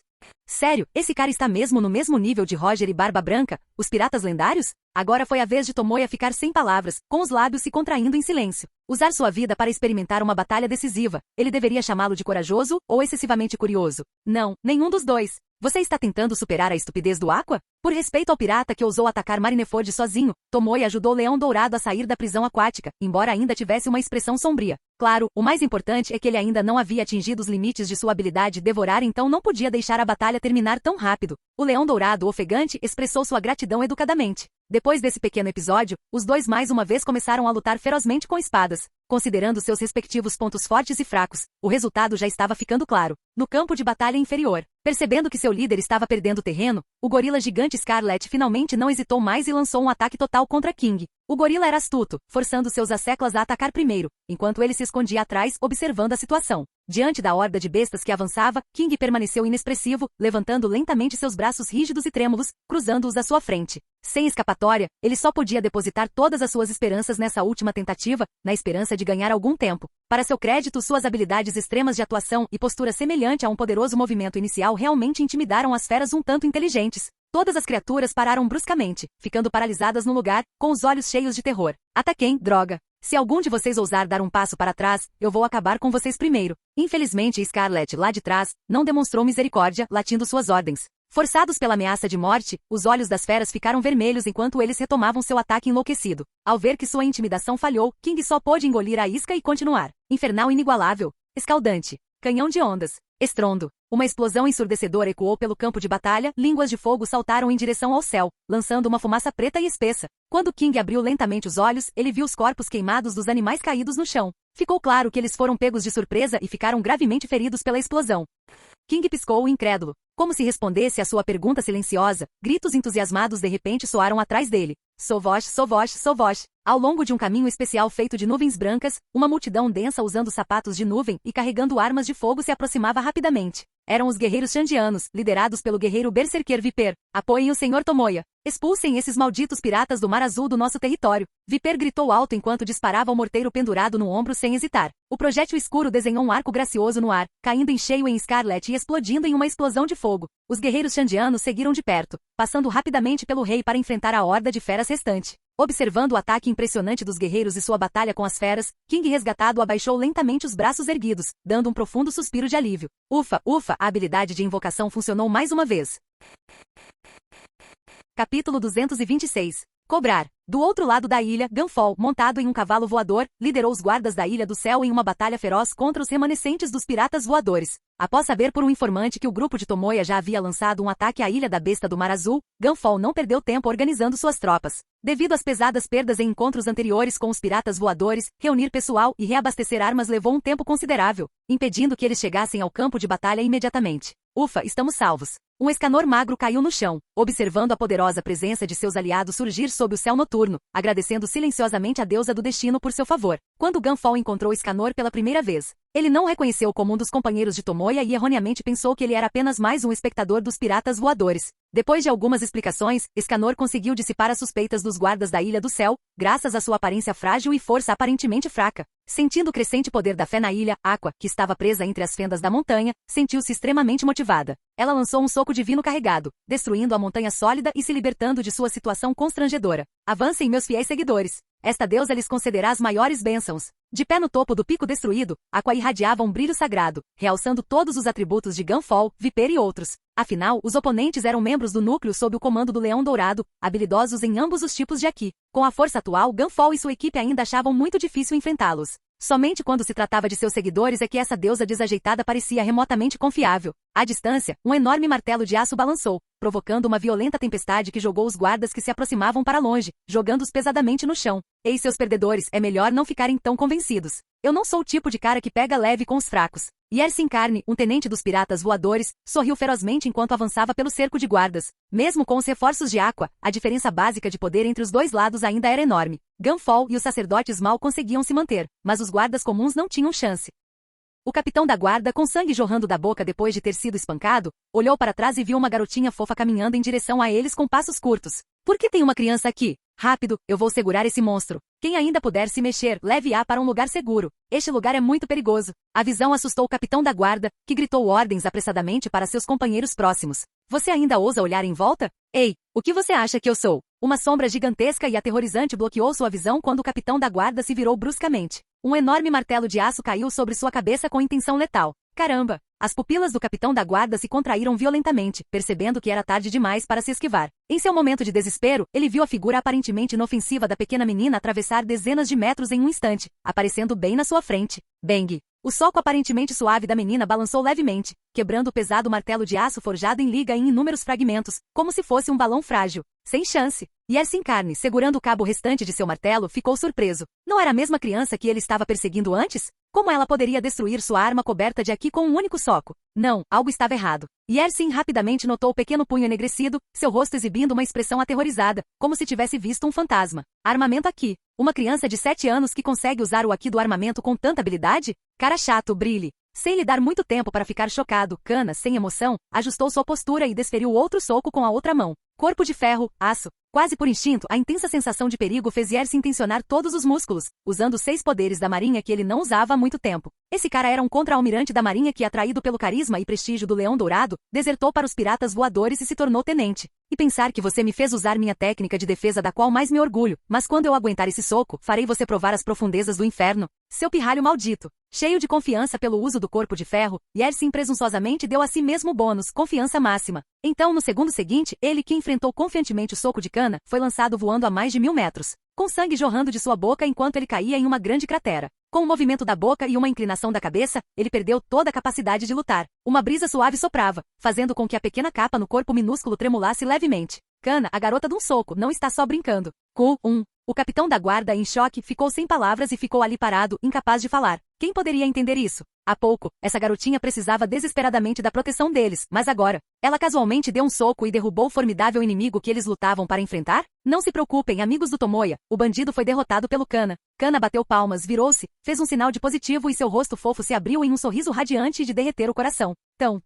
Sério, esse cara está mesmo no mesmo nível de Roger e Barba Branca, os piratas lendários? Agora foi a vez de Tomoya ficar sem palavras, com os lábios se contraindo em silêncio. Usar sua vida para experimentar uma batalha decisiva. Ele deveria chamá-lo de corajoso ou excessivamente curioso? Não, nenhum dos dois. Você está tentando superar a estupidez do Aqua? Por respeito ao pirata que ousou atacar Marineford sozinho, Tomoya ajudou Leão Dourado a sair da prisão aquática, embora ainda tivesse uma expressão sombria. Claro, o mais importante é que ele ainda não havia atingido os limites de sua habilidade de devorar, então não podia deixar a batalha terminar tão rápido. O Leão Dourado ofegante expressou sua gratidão educadamente. Depois desse pequeno episódio, os dois mais uma vez começaram a lutar ferozmente com espadas. Considerando seus respectivos pontos fortes e fracos, o resultado já estava ficando claro. No campo de batalha inferior, percebendo que seu líder estava perdendo terreno, o gorila gigante Scarlet finalmente não hesitou mais e lançou um ataque total contra King. O gorila era astuto, forçando seus asseclas a atacar primeiro, enquanto ele se escondia atrás, observando a situação. Diante da horda de bestas que avançava, King permaneceu inexpressivo, levantando lentamente seus braços rígidos e trêmulos, cruzando-os à sua frente. Sem escapatória, ele só podia depositar todas as suas esperanças nessa última tentativa, na esperança de ganhar algum tempo. Para seu crédito, suas habilidades extremas de atuação e postura semelhante a um poderoso movimento inicial realmente intimidaram as feras um tanto inteligentes. Todas as criaturas pararam bruscamente, ficando paralisadas no lugar, com os olhos cheios de terror. Ataquem, droga! Se algum de vocês ousar dar um passo para trás, eu vou acabar com vocês primeiro. Infelizmente, Scarlet, lá de trás, não demonstrou misericórdia, latindo suas ordens. Forçados pela ameaça de morte, os olhos das feras ficaram vermelhos enquanto eles retomavam seu ataque enlouquecido. Ao ver que sua intimidação falhou, King só pôde engolir a isca e continuar. Infernal inigualável. Escaldante. Canhão de ondas. Estrondo. Uma explosão ensurdecedora ecoou pelo campo de batalha, línguas de fogo saltaram em direção ao céu, lançando uma fumaça preta e espessa. Quando King abriu lentamente os olhos, ele viu os corpos queimados dos animais caídos no chão. Ficou claro que eles foram pegos de surpresa e ficaram gravemente feridos pela explosão. King piscou incrédulo. Como se respondesse à sua pergunta silenciosa, gritos entusiasmados de repente soaram atrás dele. Sovosh, Sovosh, Sovosh. Ao longo de um caminho especial feito de nuvens brancas, uma multidão densa usando sapatos de nuvem e carregando armas de fogo se aproximava rapidamente. Eram os guerreiros xandianos, liderados pelo guerreiro Berserker Viper. Apoiem o Sr. Tomoya. Expulsem esses malditos piratas do Mar Azul do nosso território. Viper gritou alto enquanto disparava o morteiro pendurado no ombro sem hesitar. O projétil escuro desenhou um arco gracioso no ar, caindo em cheio em Scarlet e explodindo em uma explosão de fogo. Os guerreiros xandianos seguiram de perto, passando rapidamente pelo rei para enfrentar a horda de feras restante. Observando o ataque impressionante dos guerreiros e sua batalha com as feras, King resgatado abaixou lentamente os braços erguidos, dando um profundo suspiro de alívio. Ufa, ufa, a habilidade de invocação funcionou mais uma vez. Capítulo 226. Cobrar. Do outro lado da ilha, Gunfall, montado em um cavalo voador, liderou os guardas da Ilha do Céu em uma batalha feroz contra os remanescentes dos piratas voadores. Após saber por um informante que o grupo de Tomoya já havia lançado um ataque à Ilha da Besta do Mar Azul, Gunfall não perdeu tempo organizando suas tropas. Devido às pesadas perdas em encontros anteriores com os piratas voadores, reunir pessoal e reabastecer armas levou um tempo considerável, impedindo que eles chegassem ao campo de batalha imediatamente. Ufa, estamos salvos. Um escanor magro caiu no chão, observando a poderosa presença de seus aliados surgir sob o céu noturno, agradecendo silenciosamente a deusa do destino por seu favor. Quando Gunfall encontrou Escanor pela primeira vez, ele não o reconheceu como um dos companheiros de Tomoya e erroneamente pensou que ele era apenas mais um espectador dos piratas voadores. Depois de algumas explicações, Escanor conseguiu dissipar as suspeitas dos guardas da Ilha do Céu, graças à sua aparência frágil e força aparentemente fraca. Sentindo o crescente poder da fé na ilha, Aqua, que estava presa entre as fendas da montanha, sentiu-se extremamente motivada. Ela lançou um soco divino carregado, destruindo a montanha sólida e se libertando de sua situação constrangedora. Avancem, meus fiéis seguidores. Esta deusa lhes concederá as maiores bênçãos. De pé no topo do pico destruído, Aqua irradiava um brilho sagrado, realçando todos os atributos de Gunfall, Viper e outros. Afinal, os oponentes eram membros do núcleo sob o comando do Leão Dourado, habilidosos em ambos os tipos de Haki. Com a força atual, Gunfall e sua equipe ainda achavam muito difícil enfrentá-los. Somente quando se tratava de seus seguidores é que essa deusa desajeitada parecia remotamente confiável. À distância, um enorme martelo de aço balançou, provocando uma violenta tempestade que jogou os guardas que se aproximavam para longe, jogando-os pesadamente no chão. Ei, seus perdedores, é melhor não ficarem tão convencidos. Eu não sou o tipo de cara que pega leve com os fracos. Yersin Carne, um tenente dos piratas voadores, sorriu ferozmente enquanto avançava pelo cerco de guardas. Mesmo com os reforços de Aqua, a diferença básica de poder entre os dois lados ainda era enorme. Gunfall e os sacerdotes mal conseguiam se manter, mas os guardas comuns não tinham chance. O capitão da guarda, com sangue jorrando da boca depois de ter sido espancado, olhou para trás e viu uma garotinha fofa caminhando em direção a eles com passos curtos. Por que tem uma criança aqui? Rápido, eu vou segurar esse monstro. Quem ainda puder se mexer, leve-a para um lugar seguro. Este lugar é muito perigoso. A visão assustou o capitão da guarda, que gritou ordens apressadamente para seus companheiros próximos. Você ainda ousa olhar em volta? Ei, o que você acha que eu sou? Uma sombra gigantesca e aterrorizante bloqueou sua visão quando o capitão da guarda se virou bruscamente. Um enorme martelo de aço caiu sobre sua cabeça com intenção letal. Caramba! As pupilas do capitão da guarda se contraíram violentamente, percebendo que era tarde demais para se esquivar. Em seu momento de desespero, ele viu a figura aparentemente inofensiva da pequena menina atravessar dezenas de metros em um instante, aparecendo bem na sua frente. Bang! O soco aparentemente suave da menina balançou levemente, quebrando o pesado martelo de aço forjado em liga em inúmeros fragmentos, como se fosse um balão frágil. Sem chance. Yersin Carne, segurando o cabo restante de seu martelo, ficou surpreso. Não era a mesma criança que ele estava perseguindo antes? Como ela poderia destruir sua arma coberta de Aqui com um único soco? Não, algo estava errado. Yersin rapidamente notou o pequeno punho enegrecido, seu rosto exibindo uma expressão aterrorizada, como se tivesse visto um fantasma. Armamento Aqui. Uma criança de 7 anos que consegue usar o Aqui do armamento com tanta habilidade? Cara chato, brilhe. Sem lhe dar muito tempo para ficar chocado, Kana, sem emoção, ajustou sua postura e desferiu outro soco com a outra mão. Corpo de ferro, aço. Quase por instinto, a intensa sensação de perigo fez Yersin tensionar todos os músculos, usando os 6 poderes da marinha que ele não usava há muito tempo. Esse cara era um contra-almirante da marinha que, atraído pelo carisma e prestígio do Leão Dourado, desertou para os piratas voadores e se tornou tenente. E pensar que você me fez usar minha técnica de defesa da qual mais me orgulho, mas quando eu aguentar esse soco, farei você provar as profundezas do inferno. Seu pirralho maldito. Cheio de confiança pelo uso do corpo de ferro, Yersin presunçosamente deu a si mesmo o bônus, confiança máxima. Então, no segundo seguinte, ele que enfrentou confiantemente o soco de Kana, foi lançado voando a mais de 1000 metros, com sangue jorrando de sua boca enquanto ele caía em uma grande cratera. Com o movimento da boca e uma inclinação da cabeça, ele perdeu toda a capacidade de lutar. Uma brisa suave soprava, fazendo com que a pequena capa no corpo minúsculo tremulasse levemente. Kana, a garota de um soco, não está só brincando. Q1. O capitão da guarda, em choque, ficou sem palavras e ficou ali parado, incapaz de falar. Quem poderia entender isso? Há pouco, essa garotinha precisava desesperadamente da proteção deles, mas agora, ela casualmente deu um soco e derrubou o formidável inimigo que eles lutavam para enfrentar? Não se preocupem, amigos do Tomoya, o bandido foi derrotado pelo Kana. Kana bateu palmas, virou-se, fez um sinal de positivo e seu rosto fofo se abriu em um sorriso radiante de derreter o coração.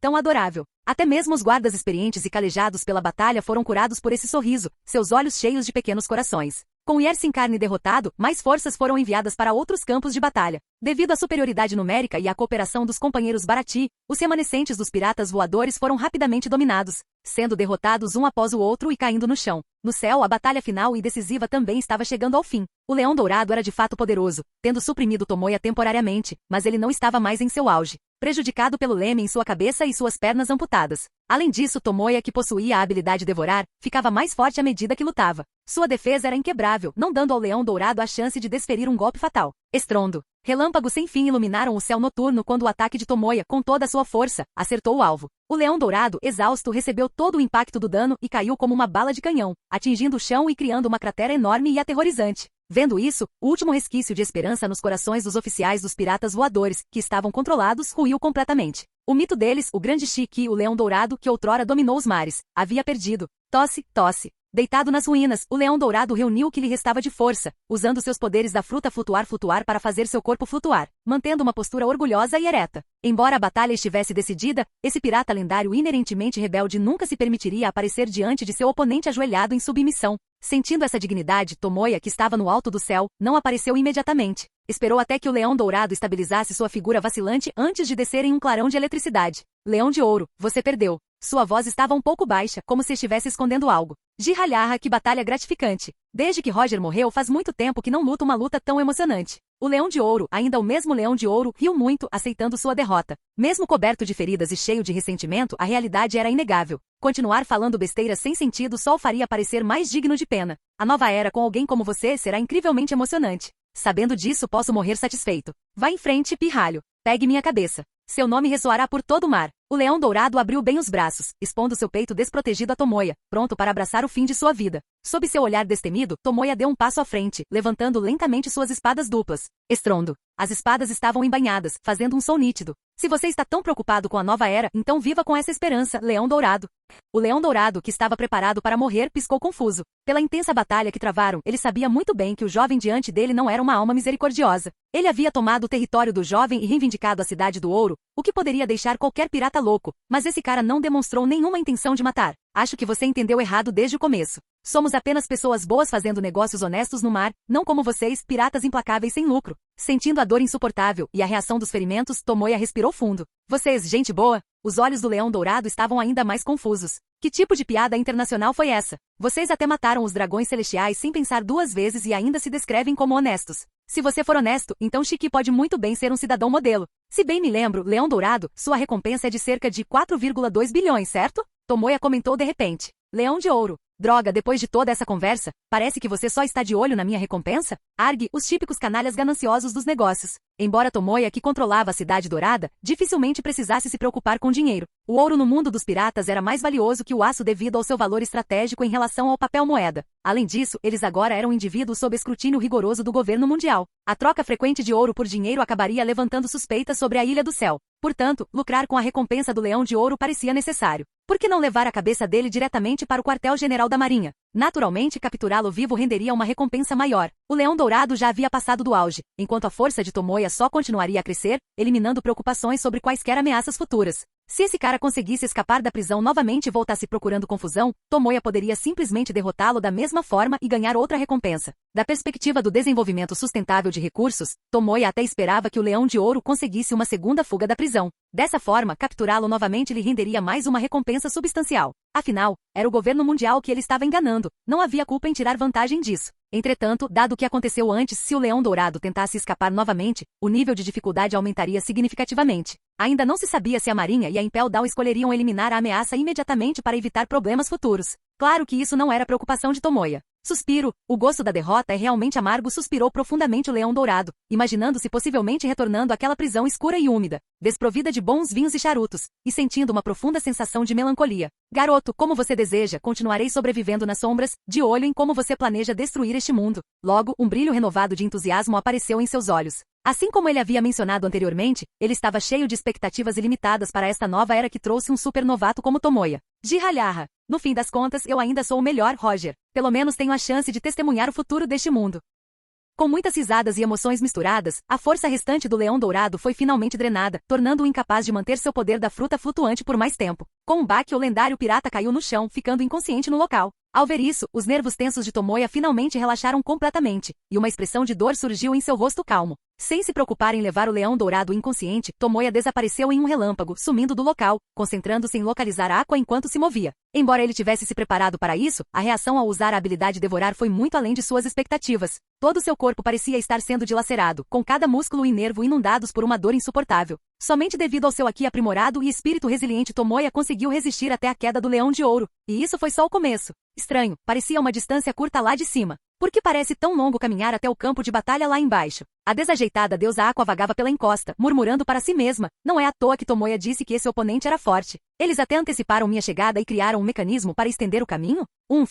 Tão adorável. Até mesmo os guardas experientes e calejados pela batalha foram curados por esse sorriso, seus olhos cheios de pequenos corações. Com Yersin Carne derrotado, mais forças foram enviadas para outros campos de batalha. Devido à superioridade numérica e à cooperação dos companheiros Baratie, os remanescentes dos piratas voadores foram rapidamente dominados, sendo derrotados um após o outro e caindo no chão. No céu, a batalha final e decisiva também estava chegando ao fim. O Leão Dourado era de fato poderoso, tendo suprimido Tomoya temporariamente, mas ele não estava mais em seu auge, prejudicado pelo leme em sua cabeça e suas pernas amputadas. Além disso, Tomoya, que possuía a habilidade devorar, ficava mais forte à medida que lutava. Sua defesa era inquebrável, não dando ao Leão Dourado a chance de desferir um golpe fatal. Estrondo. Relâmpagos sem fim iluminaram o céu noturno quando o ataque de Tomoya, com toda a sua força, acertou o alvo. O Leão Dourado, exausto, recebeu todo o impacto do dano e caiu como uma bala de canhão, atingindo o chão e criando uma cratera enorme e aterrorizante. Vendo isso, o último resquício de esperança nos corações dos oficiais dos piratas voadores, que estavam controlados, ruiu completamente. O mito deles, o grande Shiki, o Leão Dourado, que outrora dominou os mares, havia perdido. Tosse. Deitado nas ruínas, o Leão Dourado reuniu o que lhe restava de força, usando seus poderes da fruta flutuar para fazer seu corpo flutuar, mantendo uma postura orgulhosa e ereta. Embora a batalha estivesse decidida, esse pirata lendário inerentemente rebelde nunca se permitiria aparecer diante de seu oponente ajoelhado em submissão. Sentindo essa dignidade, Tomoya, que estava no alto do céu, não apareceu imediatamente. Esperou até que o Leão Dourado estabilizasse sua figura vacilante antes de descer em um clarão de eletricidade. Leão de Ouro, você perdeu. Sua voz estava um pouco baixa, como se estivesse escondendo algo. Jirralharra, que batalha gratificante. Desde que Roger morreu faz muito tempo que não luta uma luta tão emocionante. O Leão de Ouro, ainda o mesmo Leão de Ouro, riu muito, aceitando sua derrota. Mesmo coberto de feridas e cheio de ressentimento, a realidade era inegável. Continuar falando besteira sem sentido só o faria parecer mais digno de pena. A nova era com alguém como você será incrivelmente emocionante. Sabendo disso, posso morrer satisfeito. Vá em frente, pirralho. Pegue minha cabeça. Seu nome ressoará por todo o mar. O leão dourado abriu bem os braços, expondo seu peito desprotegido a Tomoya, pronto para abraçar o fim de sua vida. Sob seu olhar destemido, Tomoya deu um passo à frente, levantando lentamente suas espadas duplas. Estrondo. As espadas estavam embainhadas, fazendo um som nítido. Se você está tão preocupado com a nova era, então viva com essa esperança, leão dourado. O leão dourado, que estava preparado para morrer, piscou confuso. Pela intensa batalha que travaram, ele sabia muito bem que o jovem diante dele não era uma alma misericordiosa. Ele havia tomado o território do jovem e reivindicado a Cidade do Ouro, o que poderia deixar qualquer pirata louco, mas esse cara não demonstrou nenhuma intenção de matar. Acho que você entendeu errado desde o começo. Somos apenas pessoas boas fazendo negócios honestos no mar, não como vocês, piratas implacáveis sem lucro. Sentindo a dor insuportável e a reação dos ferimentos, Tomoya respirou fundo. Vocês, gente boa? Os olhos do leão dourado estavam ainda mais confusos. Que tipo de piada internacional foi essa? Vocês até mataram os dragões celestiais sem pensar duas vezes e ainda se descrevem como honestos. Se você for honesto, então Shiki pode muito bem ser um cidadão modelo. Se bem me lembro, leão dourado, sua recompensa é de cerca de 4,2 bilhões, certo? Tomoya comentou de repente. Leão de ouro. Droga, depois de toda essa conversa, parece que você só está de olho na minha recompensa? Argue, os típicos canalhas gananciosos dos negócios. Embora Tomoya, que controlava a Cidade Dourada, dificilmente precisasse se preocupar com dinheiro. O ouro no mundo dos piratas era mais valioso que o aço devido ao seu valor estratégico em relação ao papel moeda. Além disso, eles agora eram indivíduos sob escrutínio rigoroso do governo mundial. A troca frequente de ouro por dinheiro acabaria levantando suspeitas sobre a Ilha do Céu. Portanto, lucrar com a recompensa do Leão de Ouro parecia necessário. Por que não levar a cabeça dele diretamente para o quartel-general da Marinha? Naturalmente, capturá-lo vivo renderia uma recompensa maior. O Leão Dourado já havia passado do auge, enquanto a força de Tomoya só continuaria a crescer, eliminando preocupações sobre quaisquer ameaças futuras. Se esse cara conseguisse escapar da prisão novamente e voltasse procurando confusão, Tomoya poderia simplesmente derrotá-lo da mesma forma e ganhar outra recompensa. Da perspectiva do desenvolvimento sustentável de recursos, Tomoya até esperava que o Leão de Ouro conseguisse uma segunda fuga da prisão. Dessa forma, capturá-lo novamente lhe renderia mais uma recompensa substancial. Afinal, era o governo mundial que ele estava enganando. Não havia culpa em tirar vantagem disso. Entretanto, dado o que aconteceu antes, se o Leão Dourado tentasse escapar novamente, o nível de dificuldade aumentaria significativamente. Ainda não se sabia se a Marinha e a Impel Down escolheriam eliminar a ameaça imediatamente para evitar problemas futuros. Claro que isso não era preocupação de Tomoya. Suspiro, o gosto da derrota é realmente amargo, suspirou profundamente o Leão Dourado, imaginando-se possivelmente retornando àquela prisão escura e úmida, desprovida de bons vinhos e charutos, e sentindo uma profunda sensação de melancolia. Garoto, como você deseja, continuarei sobrevivendo nas sombras, de olho em como você planeja destruir este mundo. Logo, um brilho renovado de entusiasmo apareceu em seus olhos. Assim como ele havia mencionado anteriormente, ele estava cheio de expectativas ilimitadas para esta nova era que trouxe um supernovato como Tomoya. Jirralharra. No fim das contas, eu ainda sou o melhor, Roger. Pelo menos tenho a chance de testemunhar o futuro deste mundo. Com muitas risadas e emoções misturadas, a força restante do Leão Dourado foi finalmente drenada, tornando-o incapaz de manter seu poder da fruta flutuante por mais tempo. Com um baque, o lendário pirata caiu no chão, ficando inconsciente no local. Ao ver isso, os nervos tensos de Tomoya finalmente relaxaram completamente, e uma expressão de dor surgiu em seu rosto calmo. Sem se preocupar em levar o Leão Dourado inconsciente, Tomoya desapareceu em um relâmpago, sumindo do local, concentrando-se em localizar Aqua enquanto se movia. Embora ele tivesse se preparado para isso, a reação ao usar a habilidade Devorar foi muito além de suas expectativas. Todo seu corpo parecia estar sendo dilacerado, com cada músculo e nervo inundados por uma dor insuportável. Somente devido ao seu Aqui aprimorado e espírito resiliente, Tomoya conseguiu resistir até a queda do Leão de Ouro. E isso foi só o começo. Estranho, parecia uma distância curta lá de cima. Por que parece tão longo caminhar até o campo de batalha lá embaixo? A desajeitada deusa Aqua vagava pela encosta, murmurando para si mesma. Não é à toa que Tomoya disse que esse oponente era forte. Eles até anteciparam minha chegada e criaram um mecanismo para estender o caminho?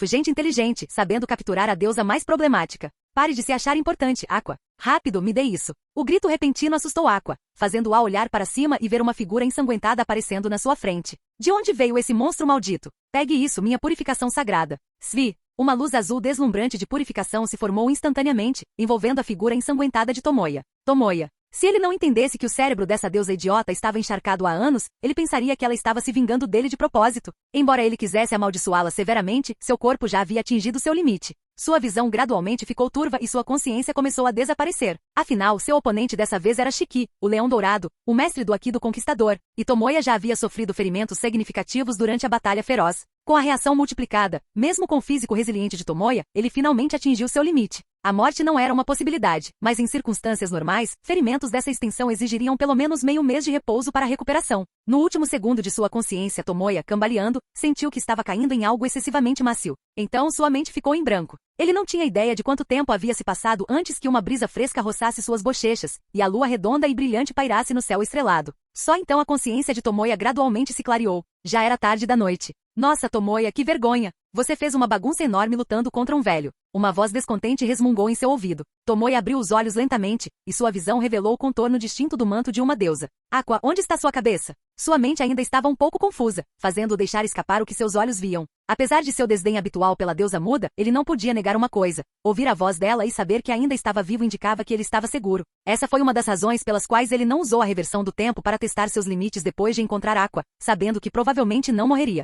Gente inteligente, sabendo capturar a deusa mais problemática. Pare de se achar importante, Aqua. Rápido, me dê isso. O grito repentino assustou Aqua, fazendo-a olhar para cima e ver uma figura ensanguentada aparecendo na sua frente. De onde veio esse monstro maldito? Pegue isso, minha purificação sagrada. Svi. Uma luz azul deslumbrante de purificação se formou instantaneamente, envolvendo a figura ensanguentada de Tomoya. Tomoya. Se ele não entendesse que o cérebro dessa deusa idiota estava encharcado há anos, ele pensaria que ela estava se vingando dele de propósito. Embora ele quisesse amaldiçoá-la severamente, seu corpo já havia atingido seu limite. Sua visão gradualmente ficou turva e sua consciência começou a desaparecer. Afinal, seu oponente dessa vez era Shiki, o Leão Dourado, o mestre do Aqui do Conquistador, e Tomoya já havia sofrido ferimentos significativos durante a batalha feroz. Com a reação multiplicada, mesmo com o físico resiliente de Tomoya, ele finalmente atingiu seu limite. A morte não era uma possibilidade, mas em circunstâncias normais, ferimentos dessa extensão exigiriam pelo menos meio mês de repouso para a recuperação. No último segundo de sua consciência, Tomoya, cambaleando, sentiu que estava caindo em algo excessivamente macio. Então sua mente ficou em branco. Ele não tinha ideia de quanto tempo havia se passado antes que uma brisa fresca roçasse suas bochechas, e a lua redonda e brilhante pairasse no céu estrelado. Só então a consciência de Tomoya gradualmente se clareou. Já era tarde da noite. Nossa, Tomoya, que vergonha! Você fez uma bagunça enorme lutando contra um velho. Uma voz descontente resmungou em seu ouvido. Tomoya abriu os olhos lentamente, e sua visão revelou o contorno distinto do manto de uma deusa. Aqua, onde está sua cabeça? Sua mente ainda estava um pouco confusa, fazendo-o deixar escapar o que seus olhos viam. Apesar de seu desdém habitual pela deusa muda, ele não podia negar uma coisa. Ouvir a voz dela e saber que ainda estava vivo indicava que ele estava seguro. Essa foi uma das razões pelas quais ele não usou a reversão do tempo para testar seus limites depois de encontrar Aqua, sabendo que provavelmente não morreria.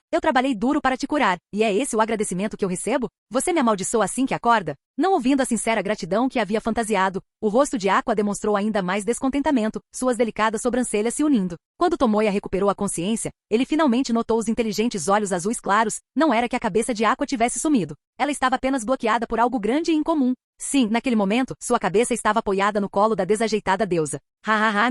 Eu trabalhei duro para te curar, e é esse o agradecimento que eu recebo? Você me amaldiçoa assim que acorda? Não ouvindo a sincera gratidão que havia fantasiado, o rosto de Aqua demonstrou ainda mais descontentamento, suas delicadas sobrancelhas se unindo. Quando Tomoya recuperou a consciência, ele finalmente notou os inteligentes olhos azuis claros. Não era que a cabeça de Aqua tivesse sumido. Ela estava apenas bloqueada por algo grande e incomum. Sim, naquele momento, sua cabeça estava apoiada no colo da desajeitada deusa.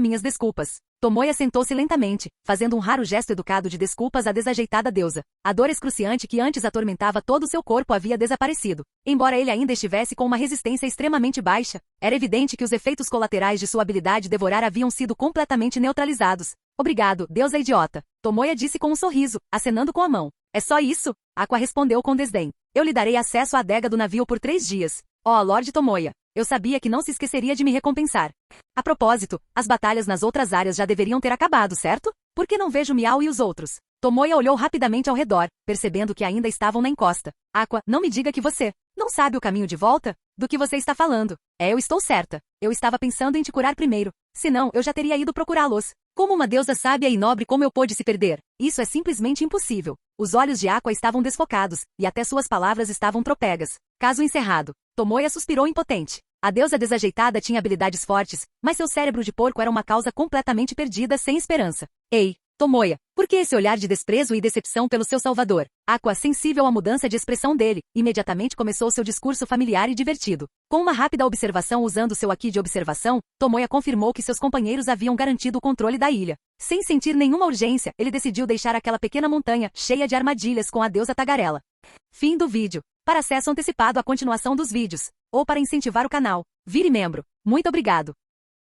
Minhas desculpas. Tomoya sentou-se lentamente, fazendo um raro gesto educado de desculpas à desajeitada deusa. A dor excruciante que antes atormentava todo o seu corpo havia desaparecido. Embora ele ainda estivesse com uma resistência extremamente baixa, era evidente que os efeitos colaterais de sua habilidade devorar haviam sido completamente neutralizados. Obrigado, deusa idiota. Tomoya disse com um sorriso, acenando com a mão. É só isso? Aqua respondeu com desdém. Eu lhe darei acesso à adega do navio por 3 dias. Oh, Lord Tomoya. Eu sabia que não se esqueceria de me recompensar. A propósito, as batalhas nas outras áreas já deveriam ter acabado, certo? Por que não vejo Miao e os outros? Tomoya olhou rapidamente ao redor, percebendo que ainda estavam na encosta. Aqua, não me diga que você não sabe o caminho de volta? Do que você está falando? Eu estou certa. Eu estava pensando em te curar primeiro. Senão, eu já teria ido procurá-los. Como uma deusa sábia e nobre como eu pude se perder? Isso é simplesmente impossível. Os olhos de Aqua estavam desfocados, e até suas palavras estavam tropegas. Caso encerrado. Tomoya suspirou impotente. A deusa desajeitada tinha habilidades fortes, mas seu cérebro de porco era uma causa completamente perdida sem esperança. Ei, Tomoya, por que esse olhar de desprezo e decepção pelo seu salvador? Aqua, sensível à mudança de expressão dele, imediatamente começou seu discurso familiar e divertido. Com uma rápida observação usando seu aqui de observação, Tomoya confirmou que seus companheiros haviam garantido o controle da ilha. Sem sentir nenhuma urgência, ele decidiu deixar aquela pequena montanha cheia de armadilhas com a deusa tagarela. Fim do vídeo. Para acesso antecipado à continuação dos vídeos, ou para incentivar o canal, vire membro. Muito obrigado.